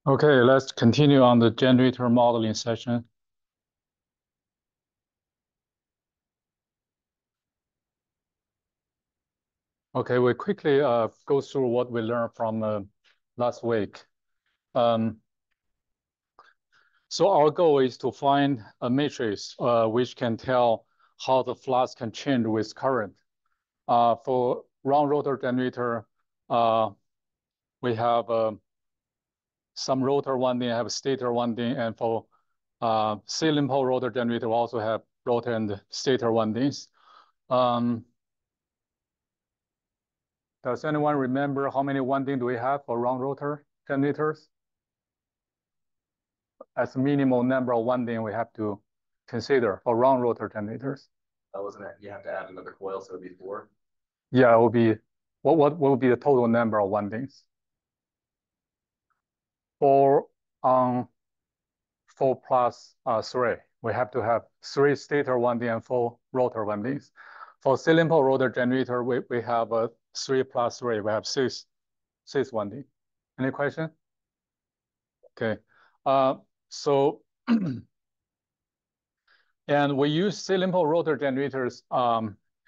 Okay, let's continue on the generator modeling session. Okay, we quickly go through what we learned from last week. So our goal is to find a matrix which can tell how the flux can change with current. For round rotor generator, we have some rotor winding, have stator winding, and for ceiling pole rotor generator, we also have rotor and stator windings. Does anyone remember how many windings do we have for round rotor generators? As a minimal number of windings we have to consider for round rotor generators. Wasn't it? You have to add another coil, so it'd be 4. Yeah, it will be, what will be the total number of windings? For 4 plus 3. We have to have 3 stator windings and 4 rotor windings. For ceiling pole rotor generator, we have 3 plus 3. We have 6 windings. Any question? Okay. So, and we use ceiling pole rotor generators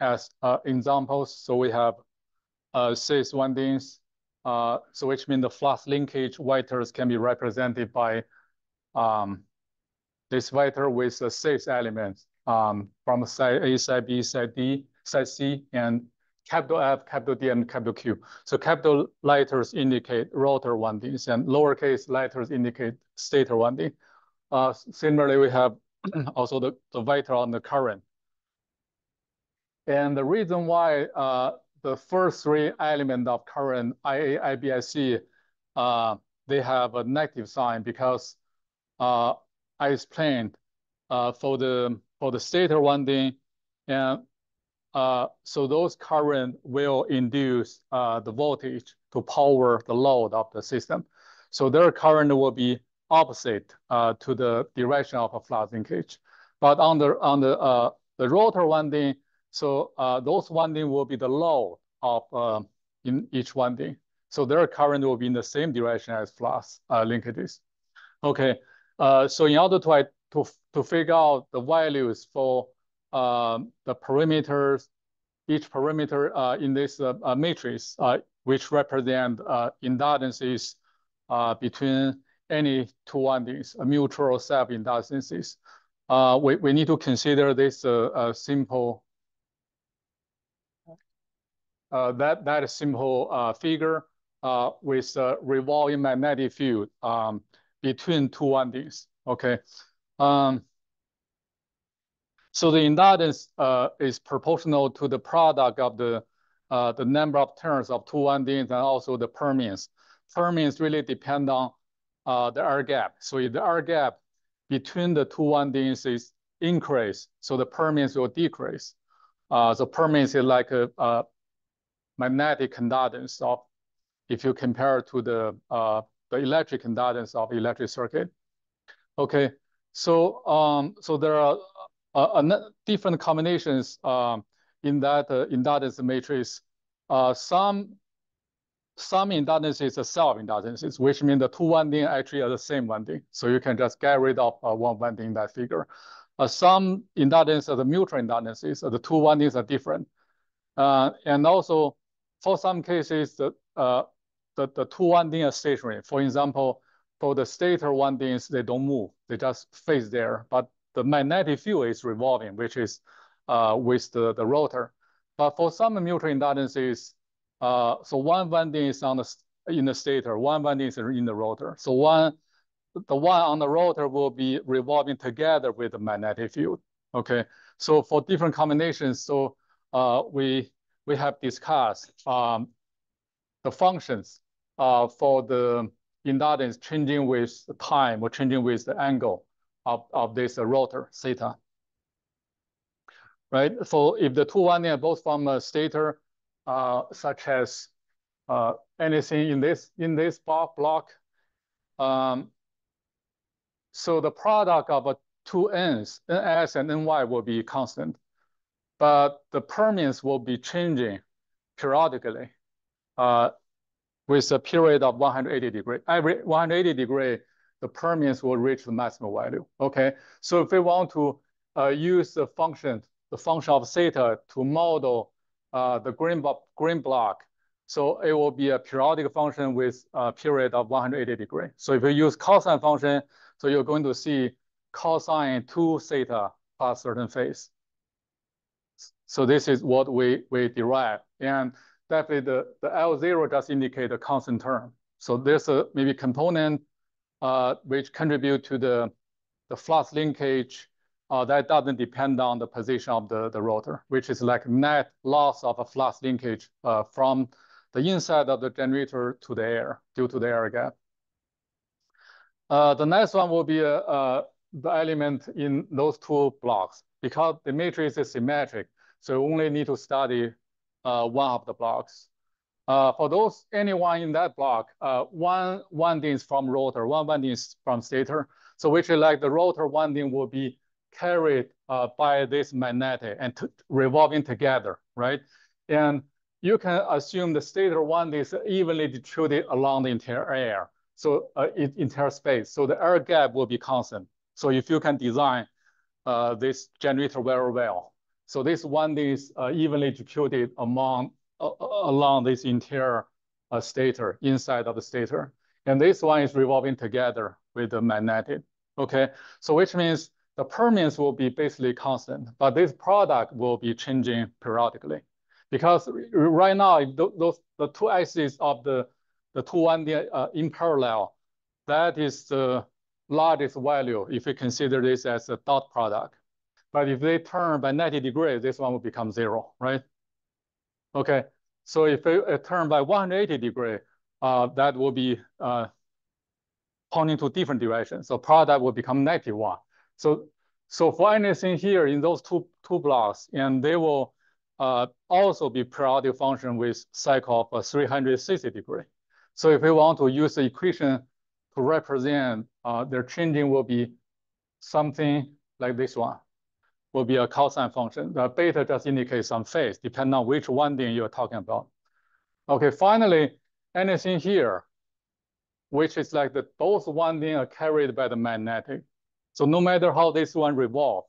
as examples. So we have 6 windings, so which means the flux linkage vectors can be represented by this vector with 6 elements from side A, side B, side D, side C, and capital F, capital D, and capital Q. So capital letters indicate rotor windings, and lowercase letters indicate stator winding. Similarly, we have also the vector on the current. And the reason why the first 3 elements of current, IA, IB, IC, they have a negative sign because I explained for the stator winding, and so those current will induce the voltage to power the load of the system. So their current will be opposite to the direction of a flux linkage. But on the rotor winding, so those winding will be the load of in each winding. So their current will be in the same direction as flux linkages. Okay, so in order to figure out the values for the parameters, each parameter in this matrix, which represent inductances between any 2 windings, mutual self-inductances. We need to consider this simple that simple figure with a revolving magnetic field between 2 windings. Okay. So the inductance is proportional to the product of the number of turns of 2 windings and also the permeance. Permeance really depend on the air gap. So if the air gap between the 2 windings is increased, so the permeance will decrease. So permeance is like a magnetic conductance of, if you compare to the electric conductance of electric circuit. Okay, so so there are different combinations in that inductance matrix. Some inductances are self-inductances, which means the 2 windings actually are the same winding. So you can just get rid of 1 winding in that figure. Some inductances are the mutual inductances, the 2 windings are different. And also, for some cases, the 2 windings are stationary. For example, for the stator windings, they don't move. They just face there. But the magnetic field is revolving, which is with the rotor. But for some mutual inductances, so 1 winding is in the stator, 1 winding is in the rotor. So the one on the rotor will be revolving together with the magnetic field. Okay, so for different combinations, so we have discussed the functions for the inductance changing with time or changing with the angle of this rotor, theta. Right, so if the 2 windings are both from a stator, such as anything in this block, so the product of 2 N's, Ns and Ny will be constant, but the permeance will be changing periodically. with a period of 180 degree. Every 180 degree, the permeance will reach the maximum value. Okay, so if we want to use the function of theta to model the green block, so it will be a periodic function with a period of 180 degree. So if you use cosine function, so you're going to see cosine 2 theta plus certain phase. So this is what we derive. And definitely the L0 just indicate a constant term. So there's a maybe component which contribute to the flux linkage that doesn't depend on the position of the rotor, which is like net loss of a flux linkage from the inside of the generator to the air due to the air gap. The next one will be the element in those two blocks. Because the matrix is symmetric, so you only need to study one of the blocks. For those, anyone in that block, one winding is from rotor, one winding is from stator. So which is like the rotor winding will be carried by this magnetic and revolving together, right? And you can assume the stator winding is evenly distributed along the entire air, so entire space. So the air gap will be constant. So if you can design this generator very well. So this one is evenly distributed along this entire stator, inside of the stator. And this one is revolving together with the magnetic, okay? So which means the permeance will be basically constant, but this product will be changing periodically. Because right now, the two axes of the two winding in parallel, that is the largest value if we consider this as a dot product. But if they turn by 90 degrees, this one will become 0, right? Okay, so if it turn by 180 degrees, that will be pointing to different directions. So product will become -1. So for anything here in those two blocks, and they will also be periodic function with cycle of 360 degrees. So if we want to use the equation to represent their changing will be something like this one, will be a cosine function. The beta just indicates some phase, depending on which winding you're talking about. Okay, finally, anything here, which is like both windings are carried by the magnetic. So no matter how this one revolve,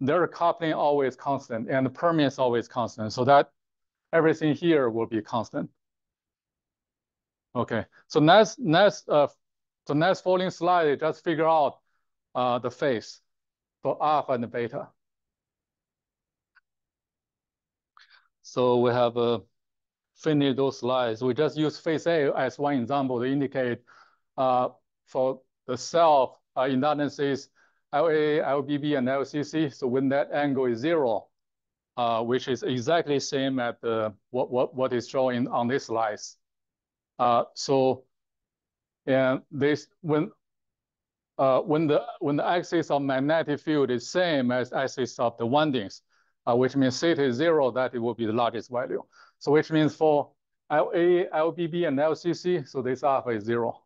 their coupling always constant and the permeance always constant. So that everything here will be constant. Okay, so next following slide, just figure out the phase for alpha and beta. So we have finished those slides. We just use phase A as one example to indicate for the self inductances LA, LBB, and LCC. So when that angle is 0, which is exactly same at what is shown on this slides. And this when the axis of magnetic field is same as axis of the windings, which means theta is 0, that it will be the largest value. So which means for LA, LBB, and LCC, so this alpha is 0.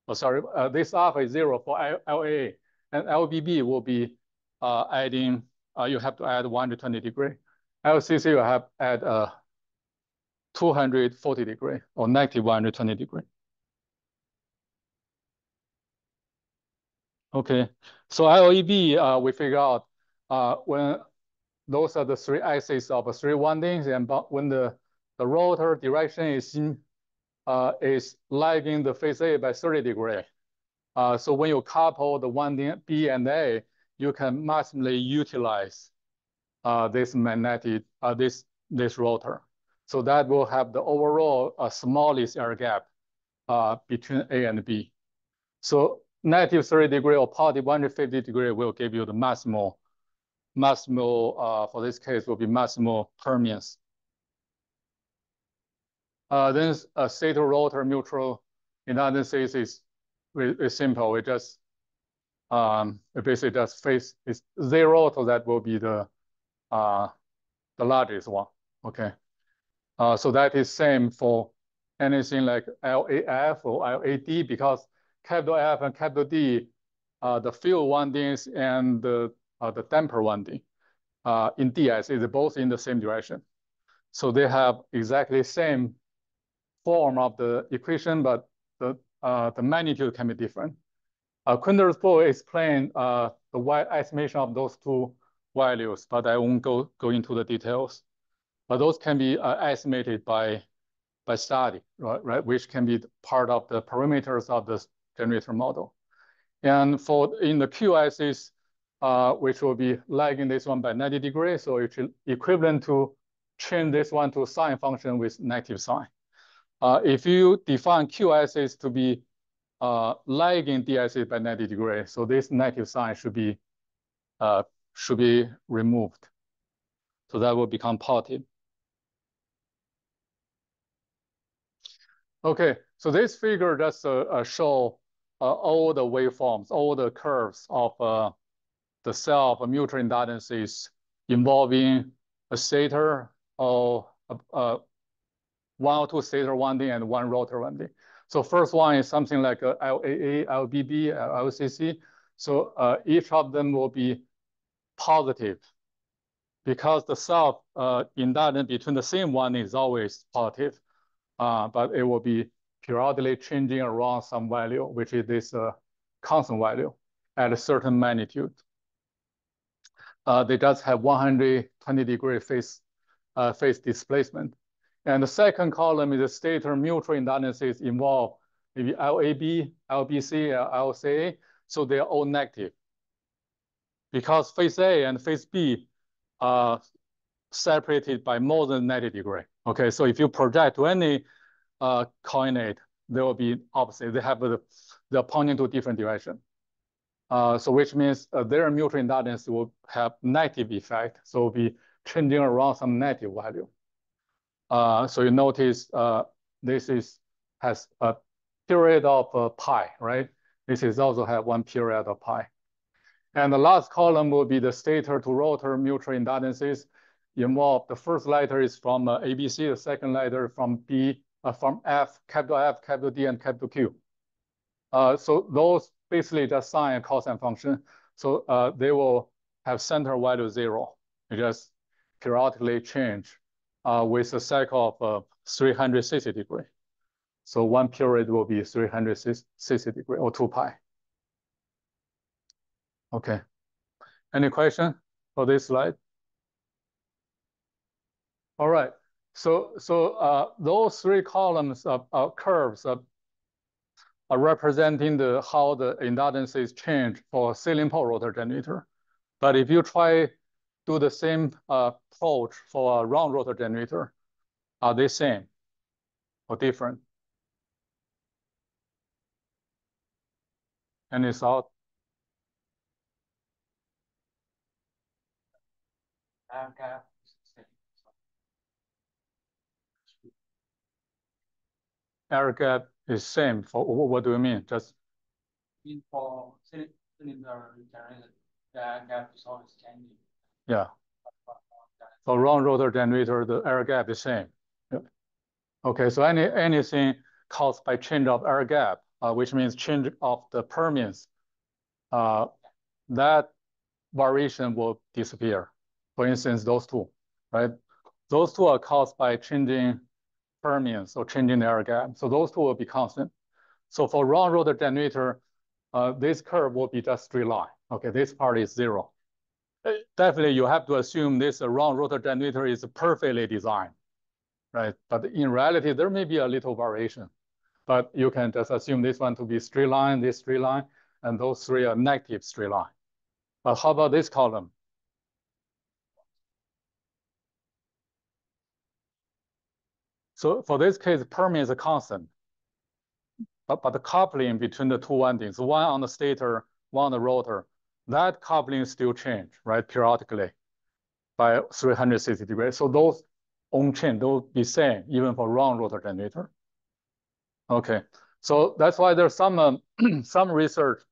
Oh, sorry, this alpha is 0 for LA, and LBB will be adding, you have to add 120 degree. LCC you have add 240 degree or negative 120 degree. Okay, so LEB, we figure out when those are the three axes of three windings, and when the rotor direction is lagging the phase A by 30 degrees. So when you couple the winding B and A, you can maximally utilize this magnetic this rotor. So that will have the overall smallest air gap between A and B. So negative 30 degree or positive 150 degree will give you the maximal for this case will be maximal permeance. Then a stator rotor mutual inductance is simple. We just it basically just phase is 0, so that will be the largest one. Okay, so that is same for anything like LAF or LAD, because capital F and capital D, the field windings and the damper winding in DS is both in the same direction. So they have exactly same form of the equation, but the magnitude can be different. Quinter's book explains the estimation of those two values, but I won't go into the details. But those can be estimated by study, right? Which can be part of the parameters of the generator model. And in the QSs, which will be lagging this one by 90 degrees, so it's equivalent to change this one to a sine function with negative sign. If you define QSs to be lagging DSs by 90 degrees, so this negative sign should be removed. So that will become positive. Okay, so this figure just show all the waveforms, all the curves of the cell of mutual inductances involving a stator or one or two stator winding and one rotor winding. So first one is something like a LAA, LBB, LCC. So each of them will be positive because the self inductance between the same one is always positive, but it will be periodically changing around some value, which is this constant value at a certain magnitude. They just have 120-degree phase displacement. And the second column is the stator mutual inductances involved, maybe LAB, LBC, LCA, so they are all negative. Because phase A and phase B are separated by more than 90 degrees. Okay, so if you project to any coordinate, they will be opposite. They have they're pointing to different direction. So which means their mutual inductance will have negative effect. So it will be changing around some negative value. So you notice this has a period of pi, right? This is also have one period of pi. And the last column will be the stator to rotor mutual inductances involved. The first letter is from ABC, the second letter from F, capital D, and capital Q. So those basically just sine and cosine function. So they will have center value 0. They just periodically change with a cycle of 360 degrees. So one period will be 360 degrees or 2 pi. Okay. Any question for this slide? All right. So those three columns of curves are representing how the inductances change for ceiling pole rotor generator. But if you try do the same approach for a round rotor generator, are they same or different? Any thought? Air gap is same for what do you mean? Just for cylinder generator, the air gap is always changing. Yeah. For round rotor generator, the air gap is same. Yeah. Okay, so anything caused by change of air gap, which means change of the permeance, that variation will disappear. For instance, those two, right? Those two are caused by changing permeance or changing the air gap. So those two will be constant. So for round rotor generator, this curve will be just straight line. Okay, this part is 0. Definitely, you have to assume this round rotor generator is perfectly designed, right? But in reality, there may be a little variation. But you can just assume this one to be straight line, this straight line, and those three are negative straight line. But how about this column? So for this case, permeance is a constant. But the coupling between the two windings, one on the stator, one on the rotor, that coupling still change, right, periodically by 360 degrees. So those on chain, they'll be same even for round rotor generator. Okay, so that's why there's some some research.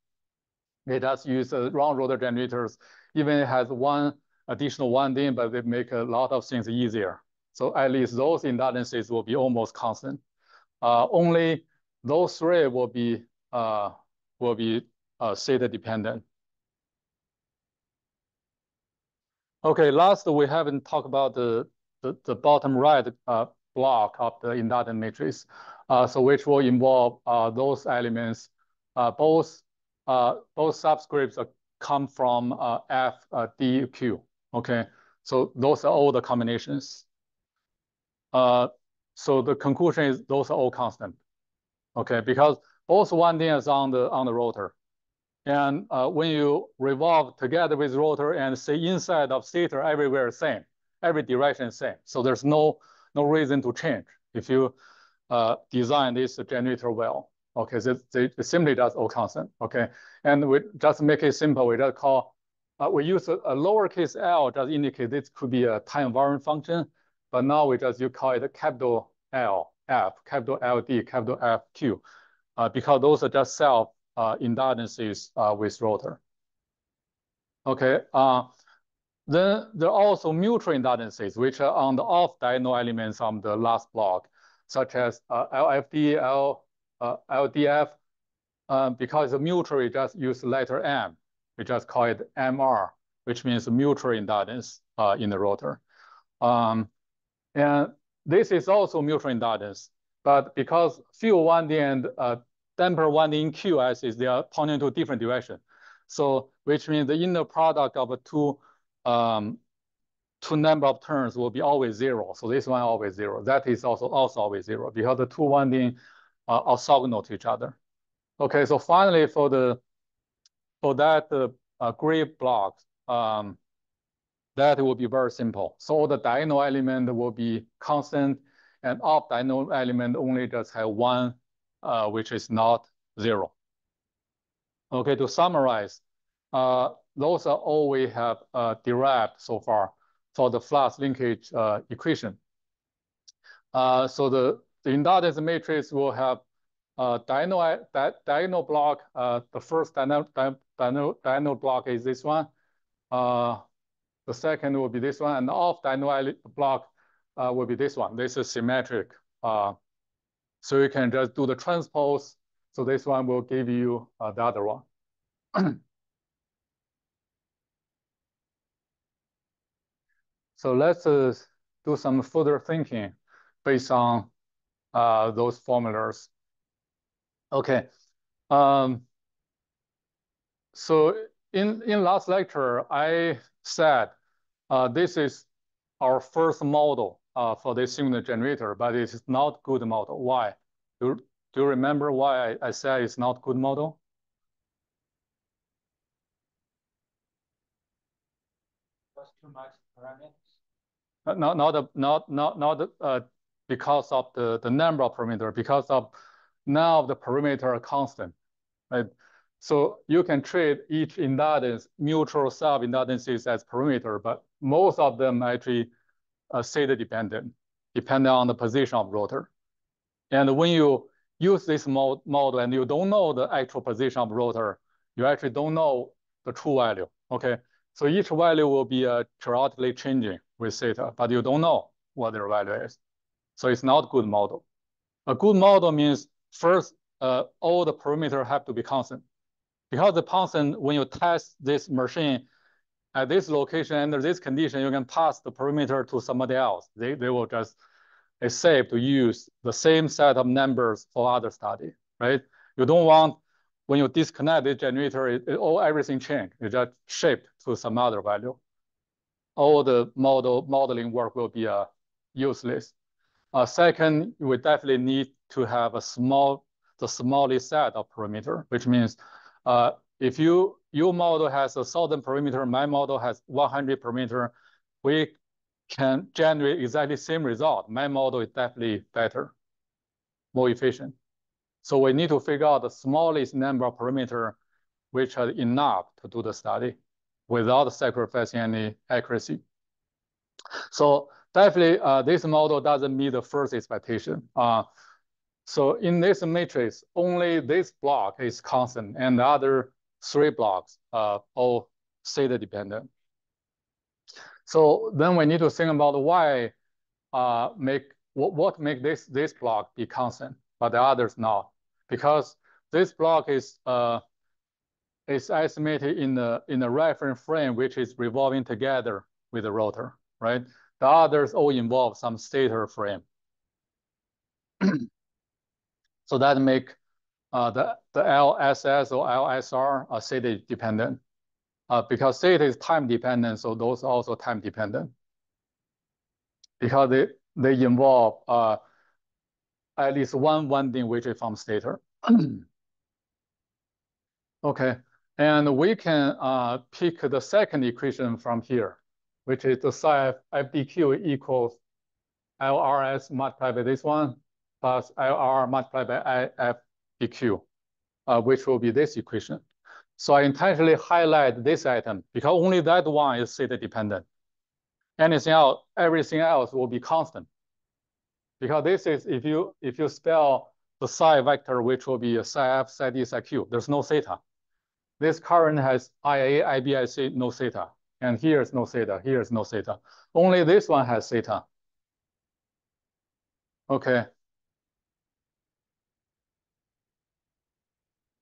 They just use round rotor generators, even it has one additional winding, but they make a lot of things easier. So at least those inductances will be almost constant. Only those three will be theta dependent. Okay, last we haven't talked about the bottom right block of the indulgent matrix, so which will involve those elements. Both subscripts come from F, D, Q. Okay, so those are all the combinations. So the conclusion is those are all constant. Okay, because both 1D is on the rotor. And when you revolve together with rotor and say inside of theta everywhere same, every direction same. So there's no reason to change if you design this generator well. Okay, so it simply does all constant. Okay, and we just make it simple. We just call we use a lowercase l just indicate this could be a time invariant function, but now you call it a capital L F, capital L D, capital F Q, because those are just self indulgences with rotor. Okay, then there are also mutual indulgences, which are on the off-diagonal elements on the last block, such as LFD, LDF. Because it's mutual, we just use the letter M. We just call it MR, which means mutual indulgence in the rotor. And this is also mutual indulgence, but because field 1D and damper 1D in QS they are pointing to a different direction. So which means the inner product of two number of terms will be always 0. So this one always 0. That is also always 0 because the two 1D are orthogonal to each other. Okay, so finally for that gray block, that will be very simple. So the diagonal element will be constant, and off diagonal element only just have one, which is not 0. Okay, to summarize, those are all we have derived so far for the flux linkage equation. So the indulgence matrix will have diagonal block. The first diagonal block is this one. The second will be this one, and the off diagonal block will be this one. This is symmetric. So you can just do the transpose. So this one will give you the other one. So let's do some further thinking based on those formulas. Okay. So in last lecture, I said this is our first model for this unit generator, but it is not good model. Why? Do you remember why I said it's not good model? Was too much parameters. Not because of the number of parameters, because of now the parameters are constant, right? So you can treat each indulgence, mutual self-indulgences as parameter, but most of them actually theta dependent, depending on the position of rotor. And when you use this model and you don't know the actual position of rotor, you actually don't know the true value, okay? So each value will be periodically changing with theta, but you don't know what their value is. So it's not a good model. A good model means first, all the parameters have to be constant. Because the constant, when you test this machine at this location under this condition, you can pass the parameter to somebody else. They will just, it's safe to use the same set of numbers for other study, right? You don't want, when you disconnect the generator, everything change. You just shift to some other value. All the modeling work will be useless. Second, we definitely need to have the smallest set of parameter, which means if your model has 1,000 parameter, my model has 100 parameter, we can generate exactly the same result. My model is definitely better, more efficient. So we need to figure out the smallest number of parameter which are enough to do the study without sacrificing any accuracy. So definitely this model doesn't meet the first expectation. So in this matrix, only this block is constant and the other 3 blocks all theta dependent. So then we need to think about why what make this block be constant, but the others not. Because this block is estimated in the reference frame, which is revolving together with the rotor, right? The others all involve some stator frame. So that make the LSS or LSR theta dependent. Because theta is time dependent, so those are also time dependent. Because they involve at least one winding which is from stator. Okay, and we can pick the second equation from here, which is the psi FDQ equals LRS multiplied by this one plus LR multiplied by IFDQ, which will be this equation. So I intentionally highlight this item because only that one is theta dependent. Anything else, everything else will be constant. Because this is if you spell the psi vector, which will be psi f, psi d, psi q, there's no theta. This current has IA, IB, IC, no theta. And here's no theta, here's no theta. Only this one has theta. Okay.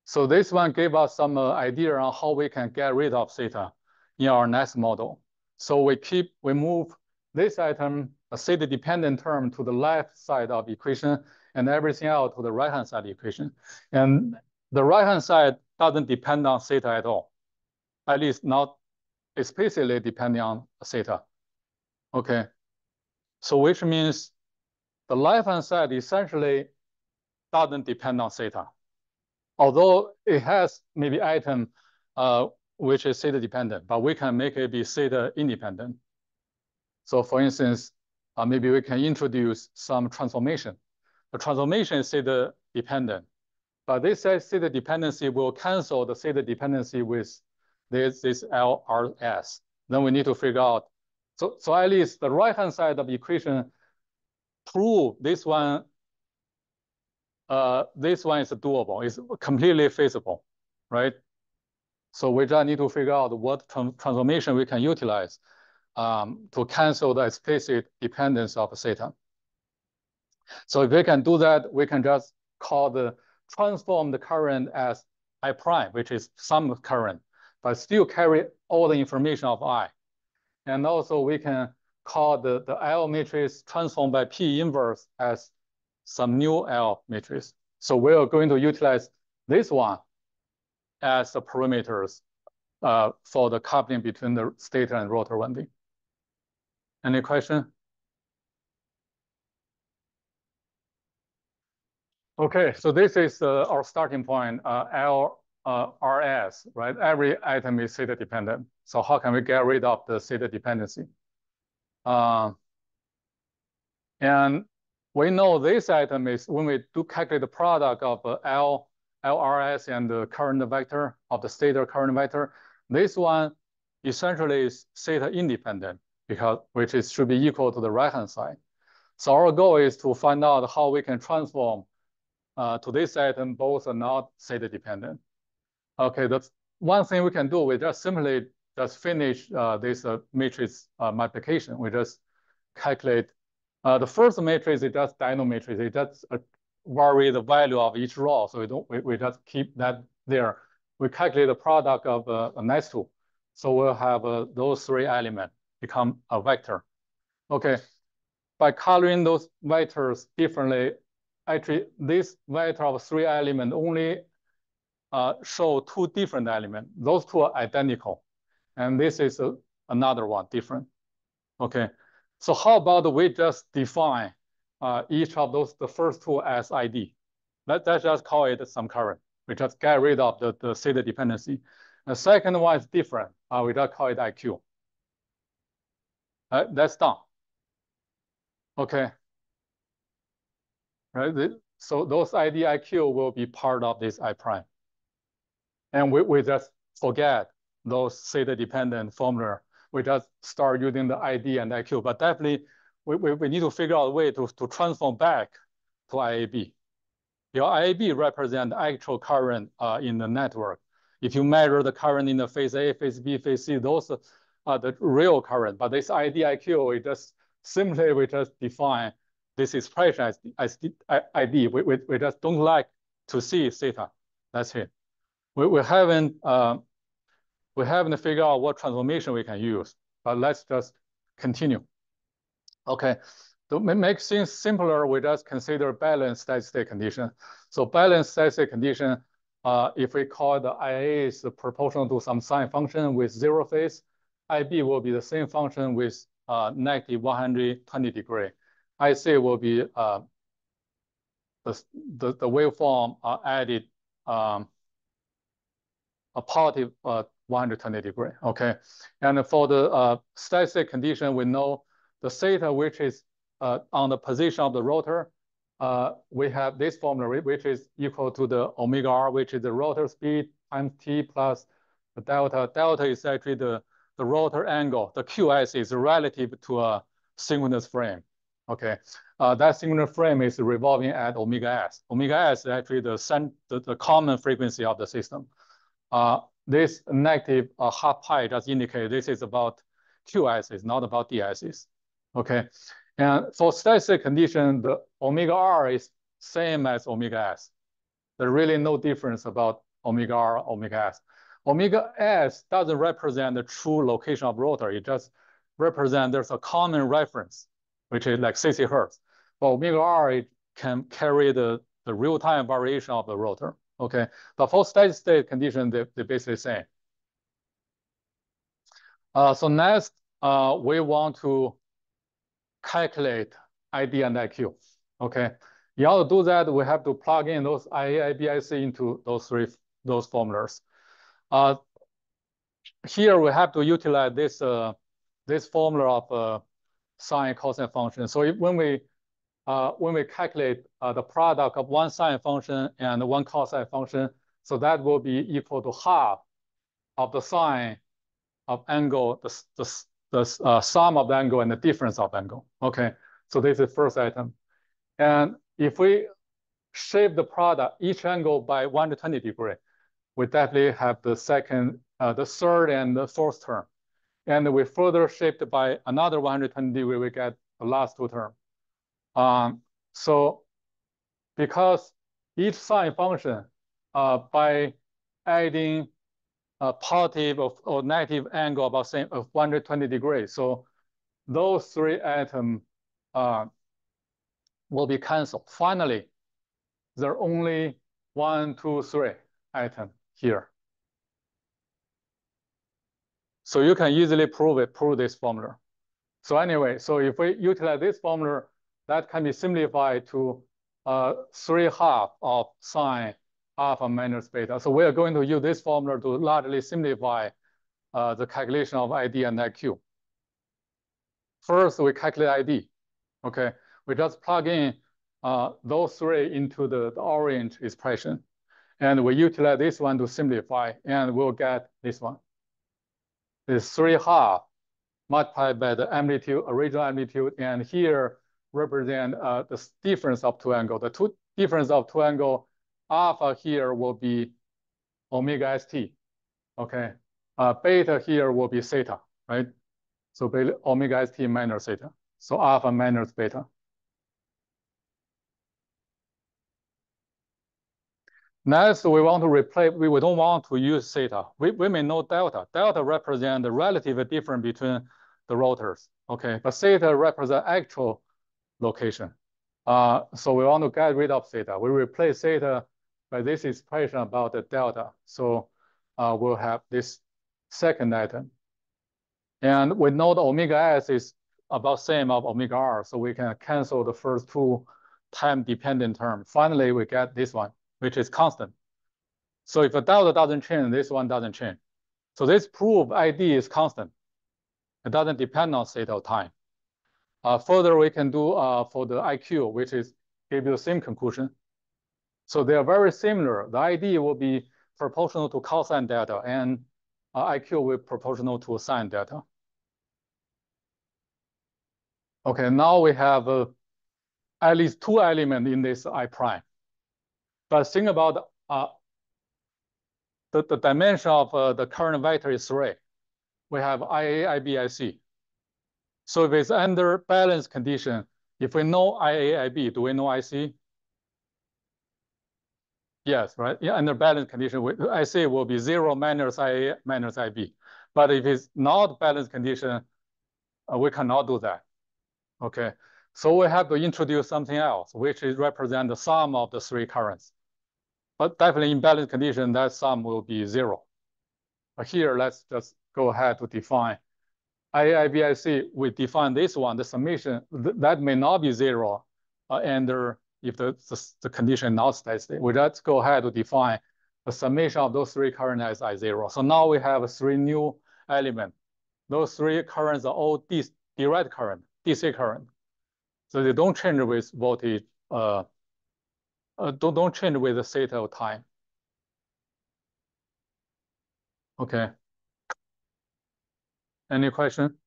So this one gave us some idea on how we can get rid of theta in our next model. So we move this item, a theta dependent term, to the left side of the equation and everything else to the right-hand side of the equation. And the right-hand side doesn't depend on theta at all, at least not explicitly depending on theta. Okay. So which means the left-hand side essentially doesn't depend on theta. Although it has maybe item which is theta dependent, but we can make it be theta independent. So for instance, maybe we can introduce some transformation. The transformation is theta dependent, but this theta dependency will cancel the theta dependency with this LRS. Then we need to figure out, so at least the right-hand side of the equation prove this one is doable, it's completely feasible, right? So we just need to figure out what transformation we can utilize to cancel the explicit dependence of theta. So if we can do that, we can just transform the current as I prime, which is some current, but still carry all the information of I. And also we can call the L matrix transformed by P inverse as some new L matrix. So we are going to utilize this one as the parameters for the coupling between the stator and rotor winding. Any question? Okay, so this is our starting point, LRS, right? Every item is theta dependent. So how can we get rid of the theta dependency? And we know this item is when we do calculate the product of LRS and the current vector of the stator current vector, this one essentially is theta independent which should be equal to the right-hand side. So our goal is to find out how we can transform to this item, both are not theta dependent. Okay, that's one thing we can do. We just simply finish this matrix multiplication. We just calculate the first matrix is just diagonal matrix. It just vary the value of each row. So we just keep that there. We calculate the product of the next two. So we'll have those three elements become a vector. Okay, by coloring those vectors differently, actually this vector of three elements only show two different elements. Those two are identical. And this is another one different. Okay, so how about we just define each of those, the first two as ID. Let's just call it some current. We just get rid of the theta dependency. The second one is different. We just call it IQ. That's done. Okay. Right. So those ID IQ will be part of this I prime. And we just forget those theta dependent formula. We just start using the ID and IQ, but definitely we need to figure out a way to transform back to IAB. Your IAB represents actual current in the network. If you measure the current in the phase A, phase B, phase C, those are the real current. But this ID IQ, we just define this expression as ID. We just don't like to see theta. That's it. We haven't figured out what transformation we can use, but let's just continue. Okay, To make things simpler, we just consider balanced steady-state condition. So balanced steady-state condition, if we call the IA is proportional to some sign function with 0 phase, IB will be the same function with negative 120 degree. IC will be the waveform added a positive 120 degree, okay? And for the steady-state condition, we know the theta, which is on the position of the rotor, we have this formula, which is equal to the omega r, which is the rotor speed times t plus the delta. Delta is actually the rotor angle. The QS is relative to a synchronous frame, okay? That synchronous frame is revolving at omega s. Omega s is actually the common frequency of the system. This negative half pi just indicates this is about QS, it's not about DS's, okay? And for steady-state condition, the omega r is same as omega s. There's really no difference about omega r, omega s. Omega s doesn't represent the true location of rotor. It just represents there's a common reference, which is like 60 hertz. But omega r, it can carry the real-time variation of the rotor, okay? But for steady-state condition, they're basically the same. So next, we want to calculate ID and IQ, okay? In order to do that, we have to plug in those IA, IB, IC into those formulas. Here we have to utilize this this formula of sine cosine function. So when we calculate the product of one sine function and one cosine function, so that will be equal to half of the sine of angle, the sum of the angle and the difference of angle. Okay, so this is the first item. And if we shape the product, each angle by 120 degree, we definitely have the second, the third and the fourth term. And we further shaped by another 120 degree, we get the last two terms. So because each sine function, by adding a positive or negative angle about same of 120 degrees. So those three atoms will be canceled. Finally, there are only 1, 2, 3 atoms here. So you can easily prove this formula. So anyway, so if we utilize this formula, that can be simplified to 3/2 of sine alpha minus beta. So we are going to use this formula to largely simplify the calculation of ID and IQ. First, we calculate ID, okay? We just plug in those three into the orange expression. And we utilize this one to simplify, and we'll get this one. It's 3/2 multiplied by the amplitude, original amplitude, and here represent the difference of two angles. The difference of two angles, alpha here will be omega st, okay? Beta here will be theta, right? So omega st minus theta. So alpha minus beta. Next, we want to replace, we don't want to use theta. We may know delta. Delta represents the relative difference between the rotors, okay? But theta represents actual location. So we want to get rid of theta. We replace theta by this expression about the delta. So we'll have this second item. And we know the omega s is about same of omega r, so we can cancel the first two time-dependent terms. Finally, we get this one, which is constant. So if the delta doesn't change, this one doesn't change. So this proves ID is constant. It doesn't depend on theta or time. Further, we can do for the IQ, which is give you the same conclusion. So they are very similar. The ID will be proportional to cosine delta, and IQ will be proportional to sine delta. Okay, now we have at least two elements in this I prime. But think about the dimension of the current vector is 3. We have IA, IB, IC. So if it's under balance condition, if we know IA, IB, do we know IC? Yes, right? Yeah, under balance condition, IC will be 0 minus IA minus IB. But if it's not balance condition, we cannot do that. Okay, So we have to introduce something else, which is represent the sum of the three currents. But definitely in balanced condition, that sum will be 0. But here, let's just go ahead to define IABIC. We define this one, the summation, that may not be 0 under if the condition not steady state. We just go ahead to define the summation of those three currents as I0. So now we have three new elements. Those three currents are all direct current, DC current. So they don't change with voltage, don't change with the theta of time. Okay. Any question?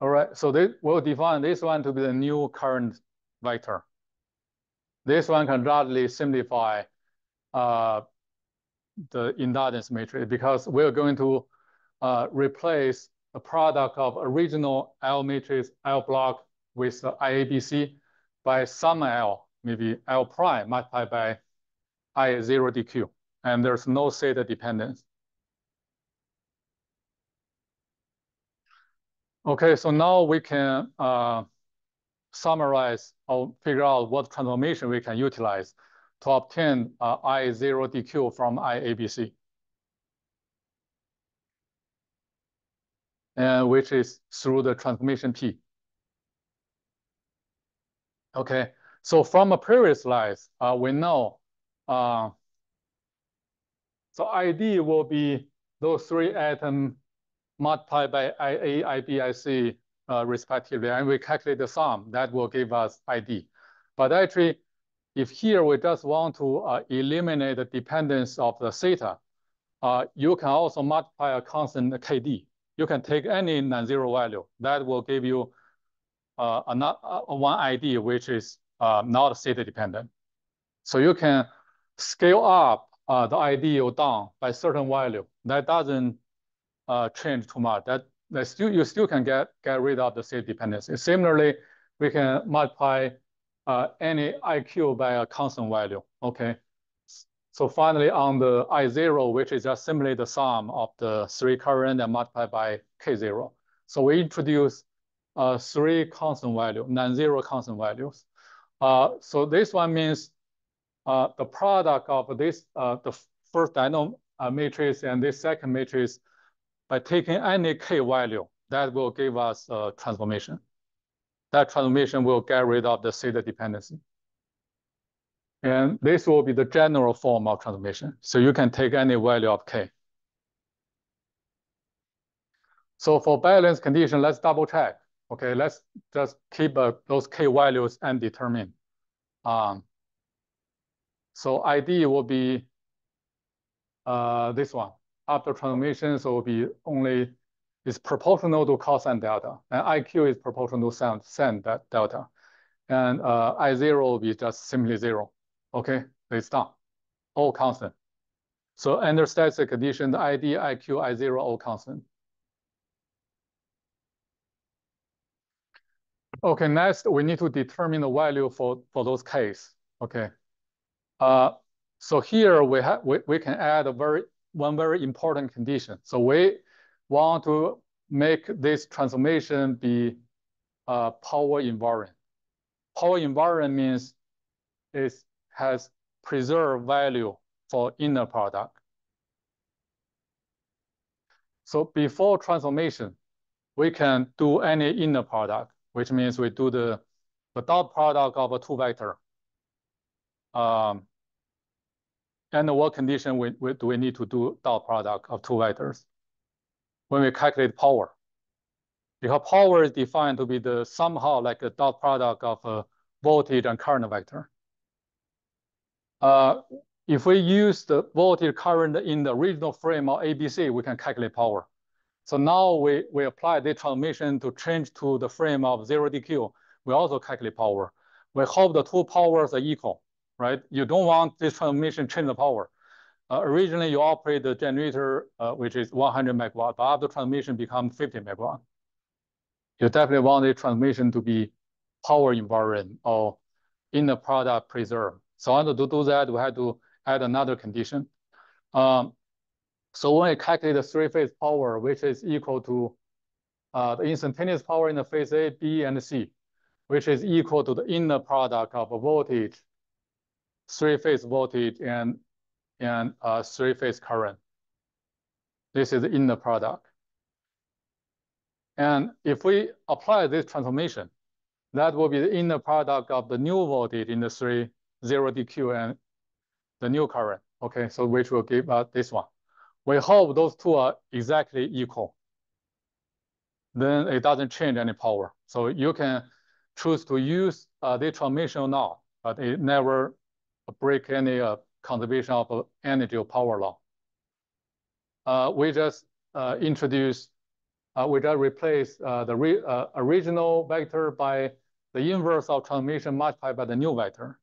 All right, so we'll define this one to be the new current vector. This one can largely simplify the inductance matrix because we're going to replace the product of original L matrix, L block with the IABC by some L, maybe L prime multiplied by I0 dq. And there's no theta dependence. Okay, so now we can summarize or figure out what transformation we can utilize to obtain I0 dq from IABC. And which is through the transformation P. Okay, so from a previous slide, we know so ID will be those three atoms multiplied by IA, IB, IC respectively, and we calculate the sum that will give us ID. But actually, if here we just want to eliminate the dependence of the theta, you can also multiply a constant KD. You can take any non-zero value that will give you one ID which is not theta dependent. So you can scale up the ID or down by certain value. That doesn't change too much. You still can get rid of the theta dependency. Similarly, we can multiply any IQ by a constant value. Okay. So finally, on the I0, which is just simply the sum of the three current and multiplied by K0. So we introduce three constant value, non-zero constant values. So this one means the product of this, the first diagonal matrix and this second matrix, by taking any K value, that will give us a transformation. That transformation will get rid of the theta dependency. And this will be the general form of transformation. So you can take any value of K. So for balance condition, let's double check. Okay, let's just keep those K values undetermined. So ID will be this one. After transformation, so it will be only, it's proportional to cosine delta. And IQ is proportional to sin delta. And I0 will be just simply 0. Okay, it's done. All constant. So under static condition, the ID, IQ, I0, all constant. Okay, next we need to determine the value for those Ks. Okay. So here we can add one very important condition. So we want to make this transformation be power invariant. Power invariant means it has preserved value for inner product. So before transformation, we can do any inner product, which means we do the dot product of a two vector. And what condition do we need to do dot product of two vectors when we calculate power? Because power is defined to be somehow like a dot product of a voltage and current vector. If we use the voltage current in the original frame of ABC, we can calculate power. So now we apply the transformation to change to the frame of 0 dq. We also calculate power. We hope the two powers are equal, right? You don't want this transformation change the power. Originally, you operate the generator, which is 100 megawatt, but after transformation becomes 50 megawatt. You definitely want the transformation to be power invariant or inner product preserved. So in order to do that, we have to add another condition. So when we calculate the three-phase power, which is equal to the instantaneous power in the phase A, B, and C, which is equal to the inner product of voltage, three-phase voltage, and three-phase current. This is the inner product. And if we apply this transformation, that will be the inner product of the new voltage in the 0 dq and the new current. Okay, so which will give us this one. We hope those two are exactly equal. Then it doesn't change any power. So you can choose to use the transformation or not, but it never break any conservation of energy or power law. We just replace the original vector by the inverse of transformation multiplied by the new vector.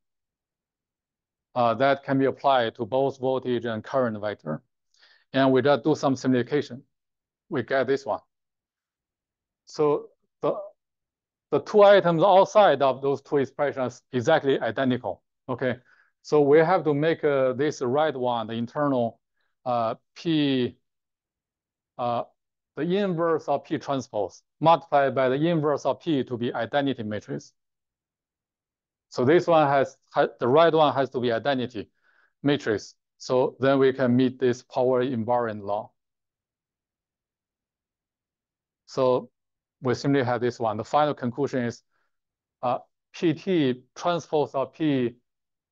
That can be applied to both voltage and current vector. And we just do some simplification. We get this one. So the two items outside of those two expressions exactly identical. Okay, so we have to make this right one, the internal P, the inverse of P transpose multiplied by the inverse of P to be identity matrix. So this one the right one has to be identity matrix. So then we can meet this power invariant law. So we simply have this one. The final conclusion is PT transpose of P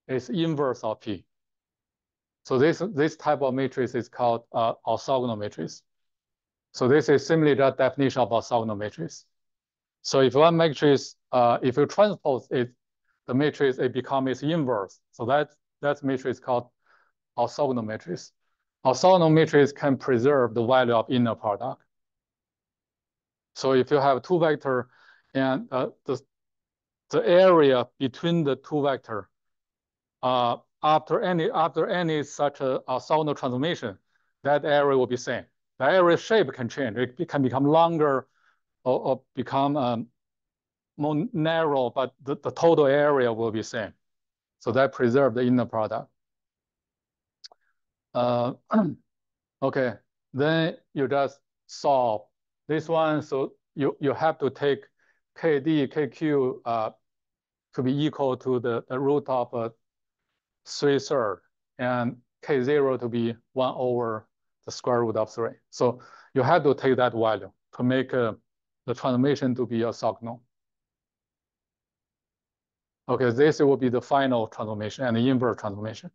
is inverse of P. So this type of matrix is called orthogonal matrix. So this is simply the definition of orthogonal matrix. So if one matrix, if you transpose it, the matrix, it becomes its inverse. So that's matrix called orthogonal matrix. Orthogonal matrix can preserve the value of inner product. So if you have two vector and the area between the two vector, after any such a orthogonal transformation, that area will be same. The area shape can change. It can become longer or become more narrow, but the total area will be same. So that preserves the inner product. Okay, then you just solve this one. So you have to take KD, KQ to be equal to the root of 3/3 and K0 to be 1 over the square root of 3. So you have to take that value to make the transformation to be orthogonal. Okay, this will be the final transformation and the inverse transformation.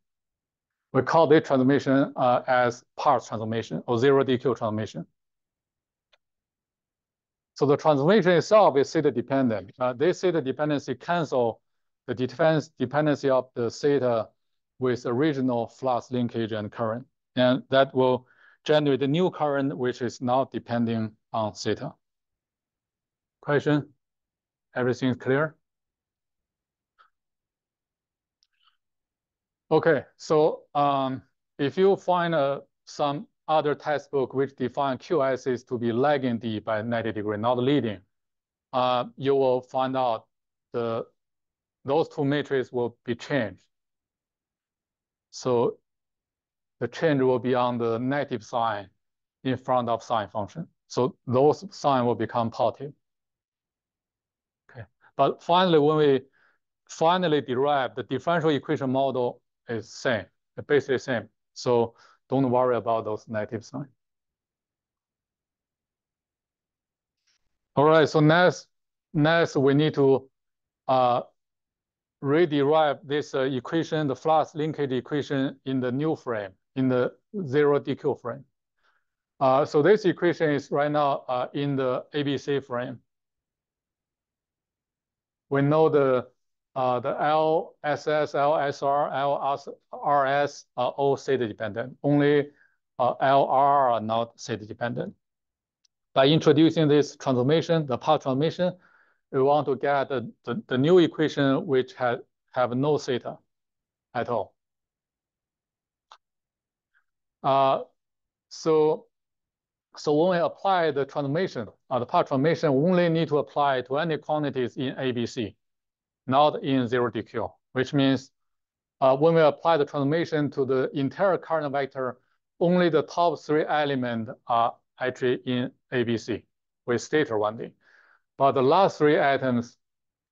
We call this transformation as parse transformation or 0 dq transformation. So the transformation itself is theta dependent. This theta dependency cancel the dependency of the theta with original flux linkage and current. And that will generate a new current, which is not depending on theta. Question? Everything clear? Okay, so if you find some other textbook which define QSs to be lagging D by 90 degrees, not leading, you will find out those two matrices will be changed. So the change will be on the negative sign in front of sign function. So those sign will become positive. Okay, but finally, when we finally derive the differential equation model is same, basically same. So don't worry about those negative signs. All right, so next we need to rederive this equation, the flux linkage equation in the new frame, in the 0 dq frame. So this equation is right now in the ABC frame. We know the LSS, LSR, LRS are all theta dependent. Only LR are not theta dependent. By introducing this transformation, the path transformation, we want to get the new equation which have no theta at all. So when we apply the transformation, the path transformation, we only need to apply to any quantities in ABC, not in 0 dq, which means when we apply the transformation to the entire current vector, only the top 3 elements are actually in ABC. with stator winding. But the last three atoms,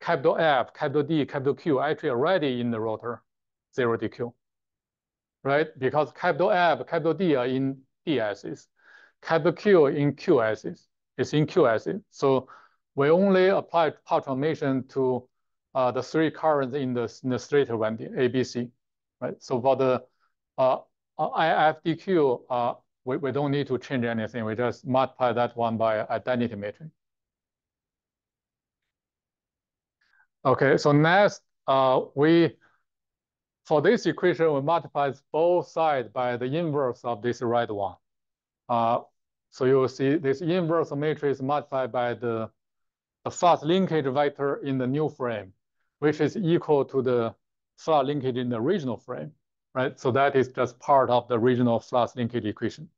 capital F, capital D, capital Q, actually already in the rotor, 0 DQ, right? Because capital F, capital D are in D axis, capital Q in Q axis, it's in Q axis. So we only apply power transformation to the three currents in the stator winding, A, B, C, right? So for the IFDQ, we don't need to change anything. We just multiply that one by identity matrix. Okay, so next, for this equation, we multiply both sides by the inverse of this right one. So you will see this inverse matrix multiplied by the flux linkage vector in the new frame, which is equal to the flux linkage in the original frame, right? So that is just part of the original flux linkage equation.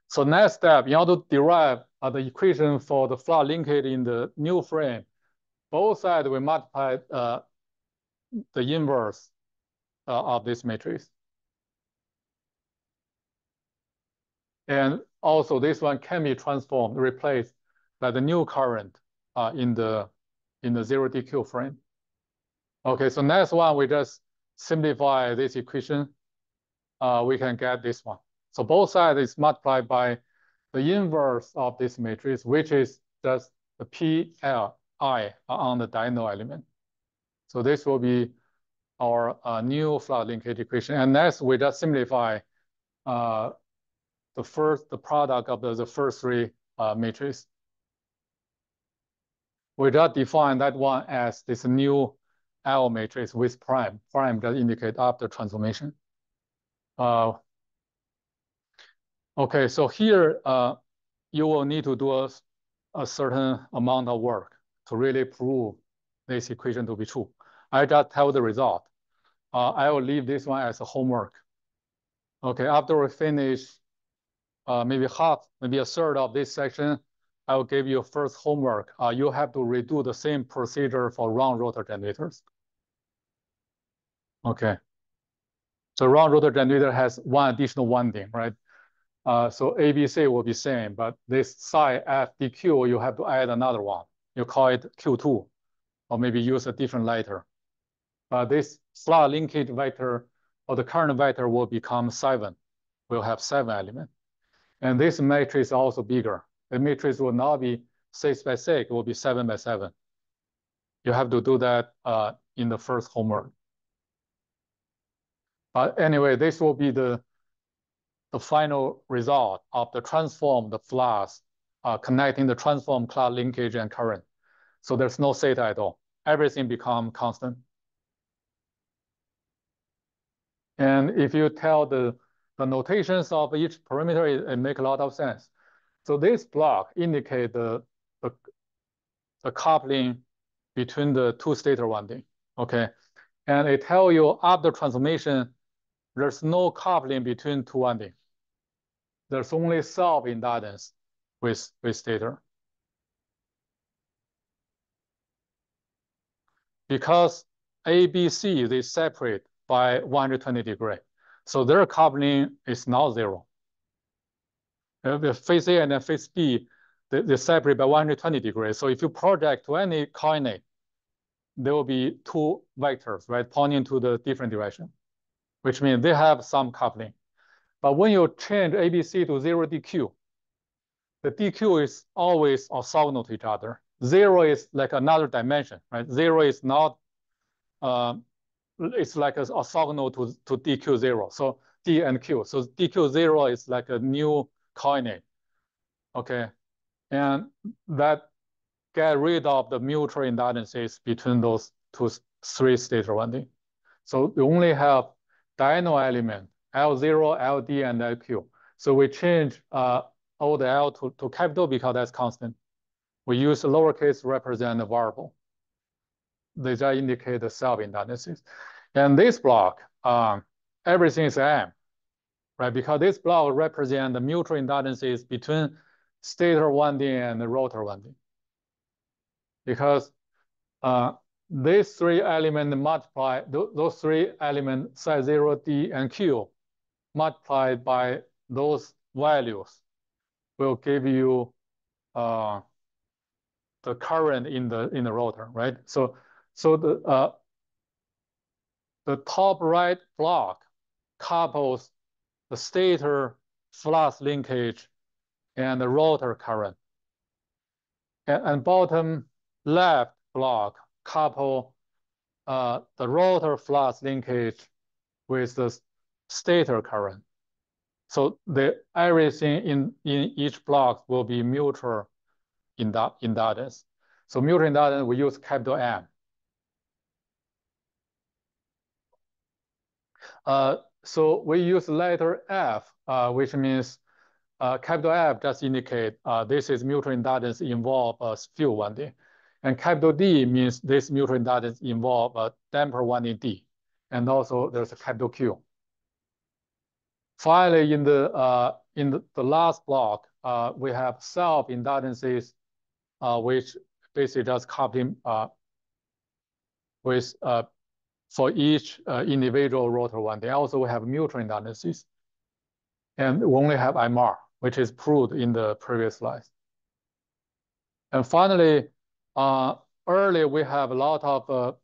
So next step, in order to derive the equation for the flux linkage in the new frame, both sides we multiply the inverse of this matrix. And also this one can be transformed, replaced by the new current in the 0 DQ frame. Okay, so next one, we just simplify this equation. We can get this one. So both sides is multiplied by the inverse of this matrix, which is just the PLI on the diagonal element. So this will be our new flux linkage equation. And next, we just simplify the product of the first three matrices. We just define that one as this new L matrix with prime. Prime just indicate after transformation. Okay, so here you will need to do a certain amount of work to really prove this equation to be true. I just tell the result. I will leave this one as a homework. Okay, after we finish maybe a third of this section, I will give you first homework. You have to redo the same procedure for round rotor generators. Okay. So round rotor generator has one additional winding, right? So ABC will be same, but this psi FDQ, you have to add another one. You call it Q2, or maybe use a different letter. This flux linkage vector or the current vector will become 7. We'll have 7 elements. And this matrix is also bigger. The matrix will not be 6 by 6, it will be 7 by 7. You have to do that in the first homework. But anyway, this will be the final result of the transformed flux connecting the transformed flux linkage and current. So there's no theta at all. Everything becomes constant. And if you tell the notations of each parameter, it makes a lot of sense. So this block indicates the coupling between the two stator winding, okay? And it tells you after transformation, there's no coupling between two windings. There's only self-inductance with stator. Because A, B, C, they separate by 120 degrees. So their coupling is not 0. Phase A and then phase B, they separate by 120 degrees. So if you project to any coordinate, there will be two vectors, right, pointing to the different direction, which means they have some coupling. But when you change ABC to 0 DQ, the DQ is always orthogonal to each other. 0 is like another dimension, right? 0 is not, it's like orthogonal to DQ 0. So D and Q. So DQ 0 is like a new coordinate, okay? And that get rid of the mutual inductances between those three stator windings. So we only have diagonal element, L0, LD, and LQ. So we change all the L to capital because that's constant. We use lowercase to represent the variable. They just indicate the self-inductances. And this block, everything is M, right? Because this block represents the mutual inductances between stator winding and the rotor winding. Because these three elements multiply, those three elements, psi 0, D, and Q, multiplied by those values will give you the current in the rotor, right? So the top right block couples the stator flux linkage and the rotor current. And bottom left block couple the rotor flux linkage with the stator current. So everything in each block will be mutual industance. So mutual industance, we use capital M. So we use letter F, which means capital F just indicate this is mutual industance involve field winding. And capital D means this mutual industance involve damper winding D. And also there's a capital Q. Finally, in the last block, we have self-inductances, which basically just coupling with for each individual rotor winding. Also, we have mutual inductances. And we only have MR, which is proved in the previous slides. And finally, earlier we have a lot of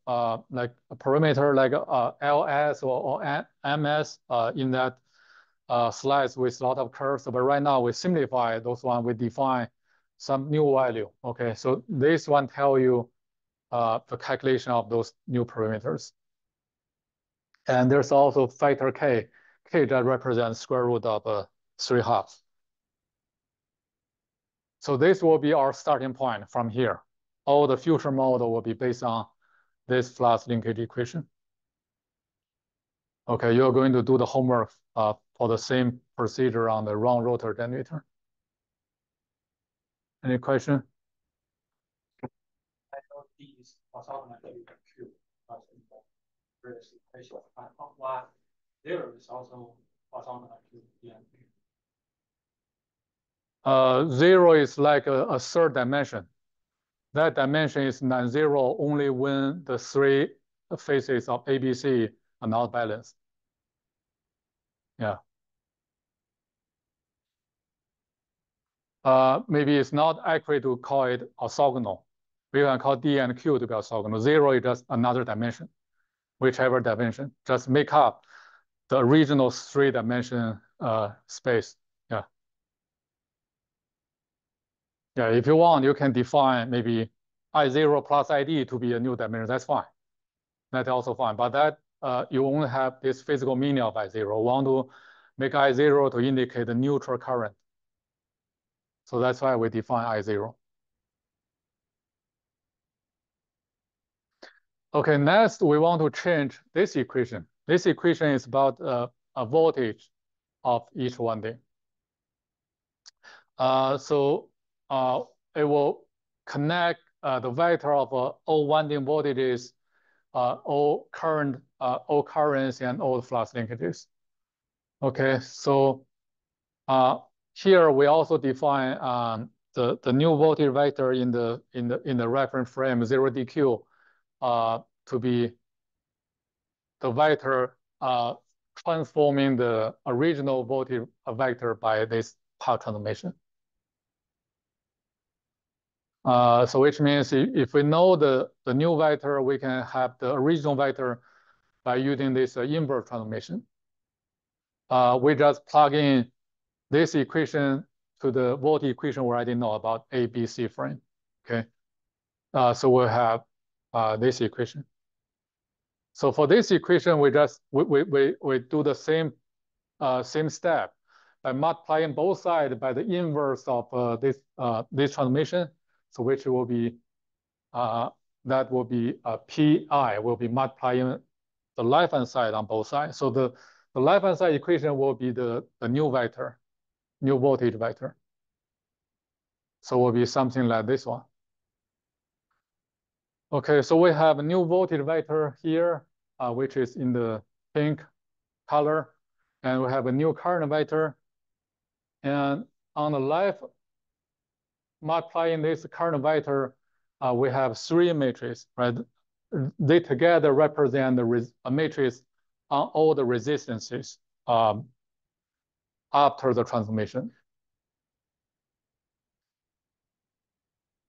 like a parameter like LS or MS in that slides with a lot of curves. But right now we simplify those one. We define some new value. Okay, so this one tell you the calculation of those new parameters. And there's also factor K. K that represents square root of 3/2. So this will be our starting point from here. All the future model will be based on this flux linkage equation. Okay, you're going to do the homework for the same procedure on the round rotor generator. Any question? I know these orthogonal to Q, previous equation. Why there is also orthogonal to DNQ. 0 is like a third dimension. That dimension is non-zero only when the three faces of ABC are not balanced. Yeah. Maybe it's not accurate to call it orthogonal. We can call D and Q to be orthogonal. 0 is just another dimension, whichever dimension. Just make up the original three-dimension space. Yeah. Yeah, if you want, you can define maybe I0 plus ID to be a new dimension. That's fine. That's also fine. But that you only have this physical meaning of I0. Want to make I0 to indicate the neutral current. So that's why we define I0. Okay, next we want to change this equation. This equation is about a voltage of each winding. So it will connect the vector of all winding voltages, all currents, and all flux linkages. Okay, so here we also define the new voltage vector in the reference frame 0 dq to be the vector transforming the original voltage vector by this path transformation. So which means if we know the new vector, we can have the original vector by using this inverse transformation. We just plug in this equation to the voltage equation we already know about ABC frame. Okay, so we'll have this equation. So for this equation, we do the same step by multiplying both sides by the inverse of this transformation. So which will be that will be PI will be multiplying the left-hand side on both sides. So the left-hand side equation will be the new vector, new voltage vector. So it will be something like this one. Okay, so we have a new voltage vector here, which is in the pink color, and we have a new current vector. And on the left, multiplying this current vector, we have three matrices, right? They together represent a matrix on all the resistances after the transformation.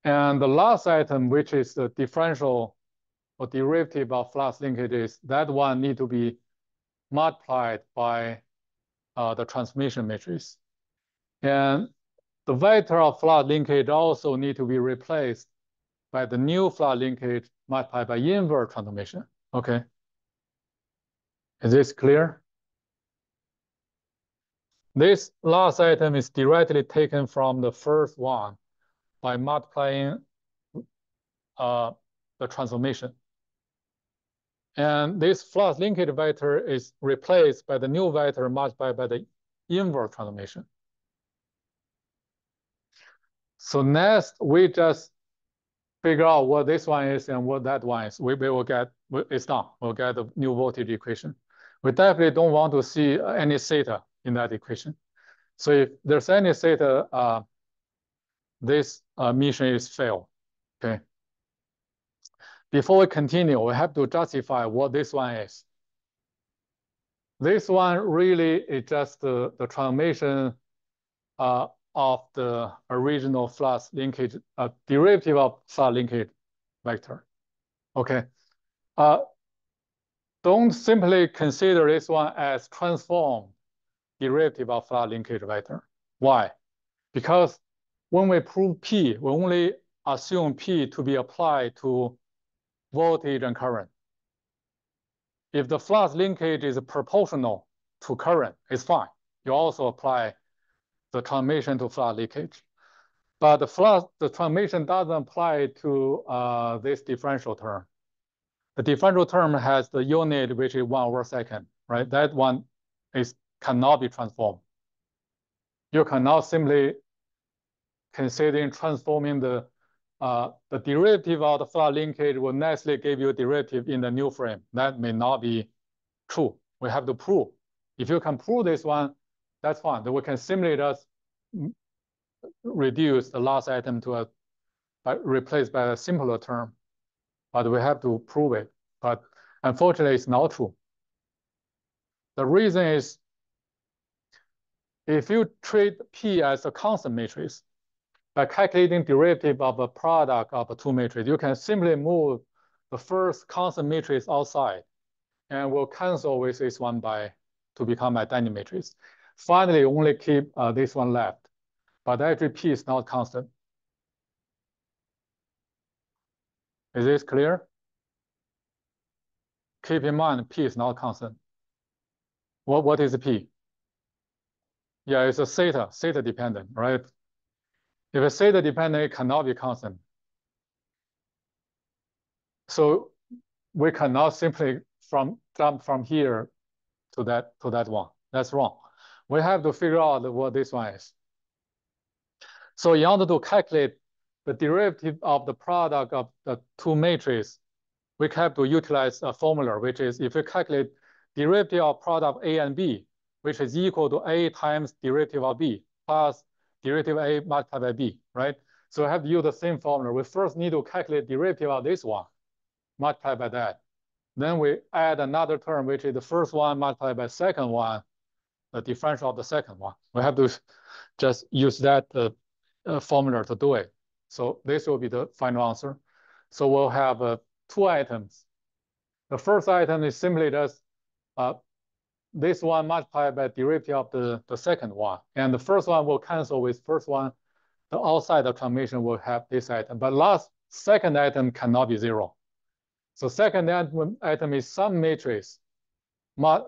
And the last item, which is the differential or derivative of flux linkages, that one need to be multiplied by the transformation matrix. And the vector of flux linkage also need to be replaced by the new flux linkage multiplied by inverse transformation. Okay. Is this clear? This last item is directly taken from the first one by multiplying the transformation. And this flux linkage vector is replaced by the new vector multiplied by the inverse transformation. So next, we just figure out what this one is and what that one is. We will get, it's done. We'll get the new voltage equation. We definitely don't want to see any theta in that equation. So if there's any theta, this mission is failed, okay? Before we continue, we have to justify what this one is. This one really is just the transformation of the original flux linkage, derivative of flux linkage vector. Okay. Don't simply consider this one as transformed derivative of flux linkage vector. Why? Because when we prove P, we only assume P to be applied to voltage and current. If the flux linkage is proportional to current, it's fine. You also apply the transformation to flux linkage. But the transformation doesn't apply to this differential term. The differential term has the unit, which is 1/2, right? That one cannot be transformed. You cannot simply consider transforming the derivative of the flux linkage will necessarily give you a derivative in the new frame. That may not be true. We have to prove. If you can prove this one, that's fine. Then we can simply just reduce the last item to replaced by a simpler term. But we have to prove it. But unfortunately, it's not true. The reason is if you treat P as a constant matrix, by calculating derivative of a product of a two matrix, you can simply move the first constant matrix outside and will cancel with this one to become identity matrix. Finally, only keep this one left, but actually P is not constant. Is this clear? Keep in mind, P is not constant. What is P? Yeah, it's a theta dependent, right? If it's theta dependent, it cannot be constant. So we cannot simply jump from here to that one. That's wrong. We have to figure out what this one is. So in order to calculate the derivative of the product of the two matrices, we have to utilize a formula, which is if we calculate derivative of product A and B, which is equal to A times derivative of B plus derivative A multiplied by B, right? So we have to use the same formula. We first need to calculate derivative of this one, multiplied by that. Then we add another term, which is the first one multiplied by second one, the differential of the second one. We have to just use that formula to do it. So this will be the final answer. So we'll have two items. The first item is simply just this one multiplied by derivative of the second one. And the first one will cancel with first one. The outside the transformation will have this item. But second item cannot be zero. So second item is some matrix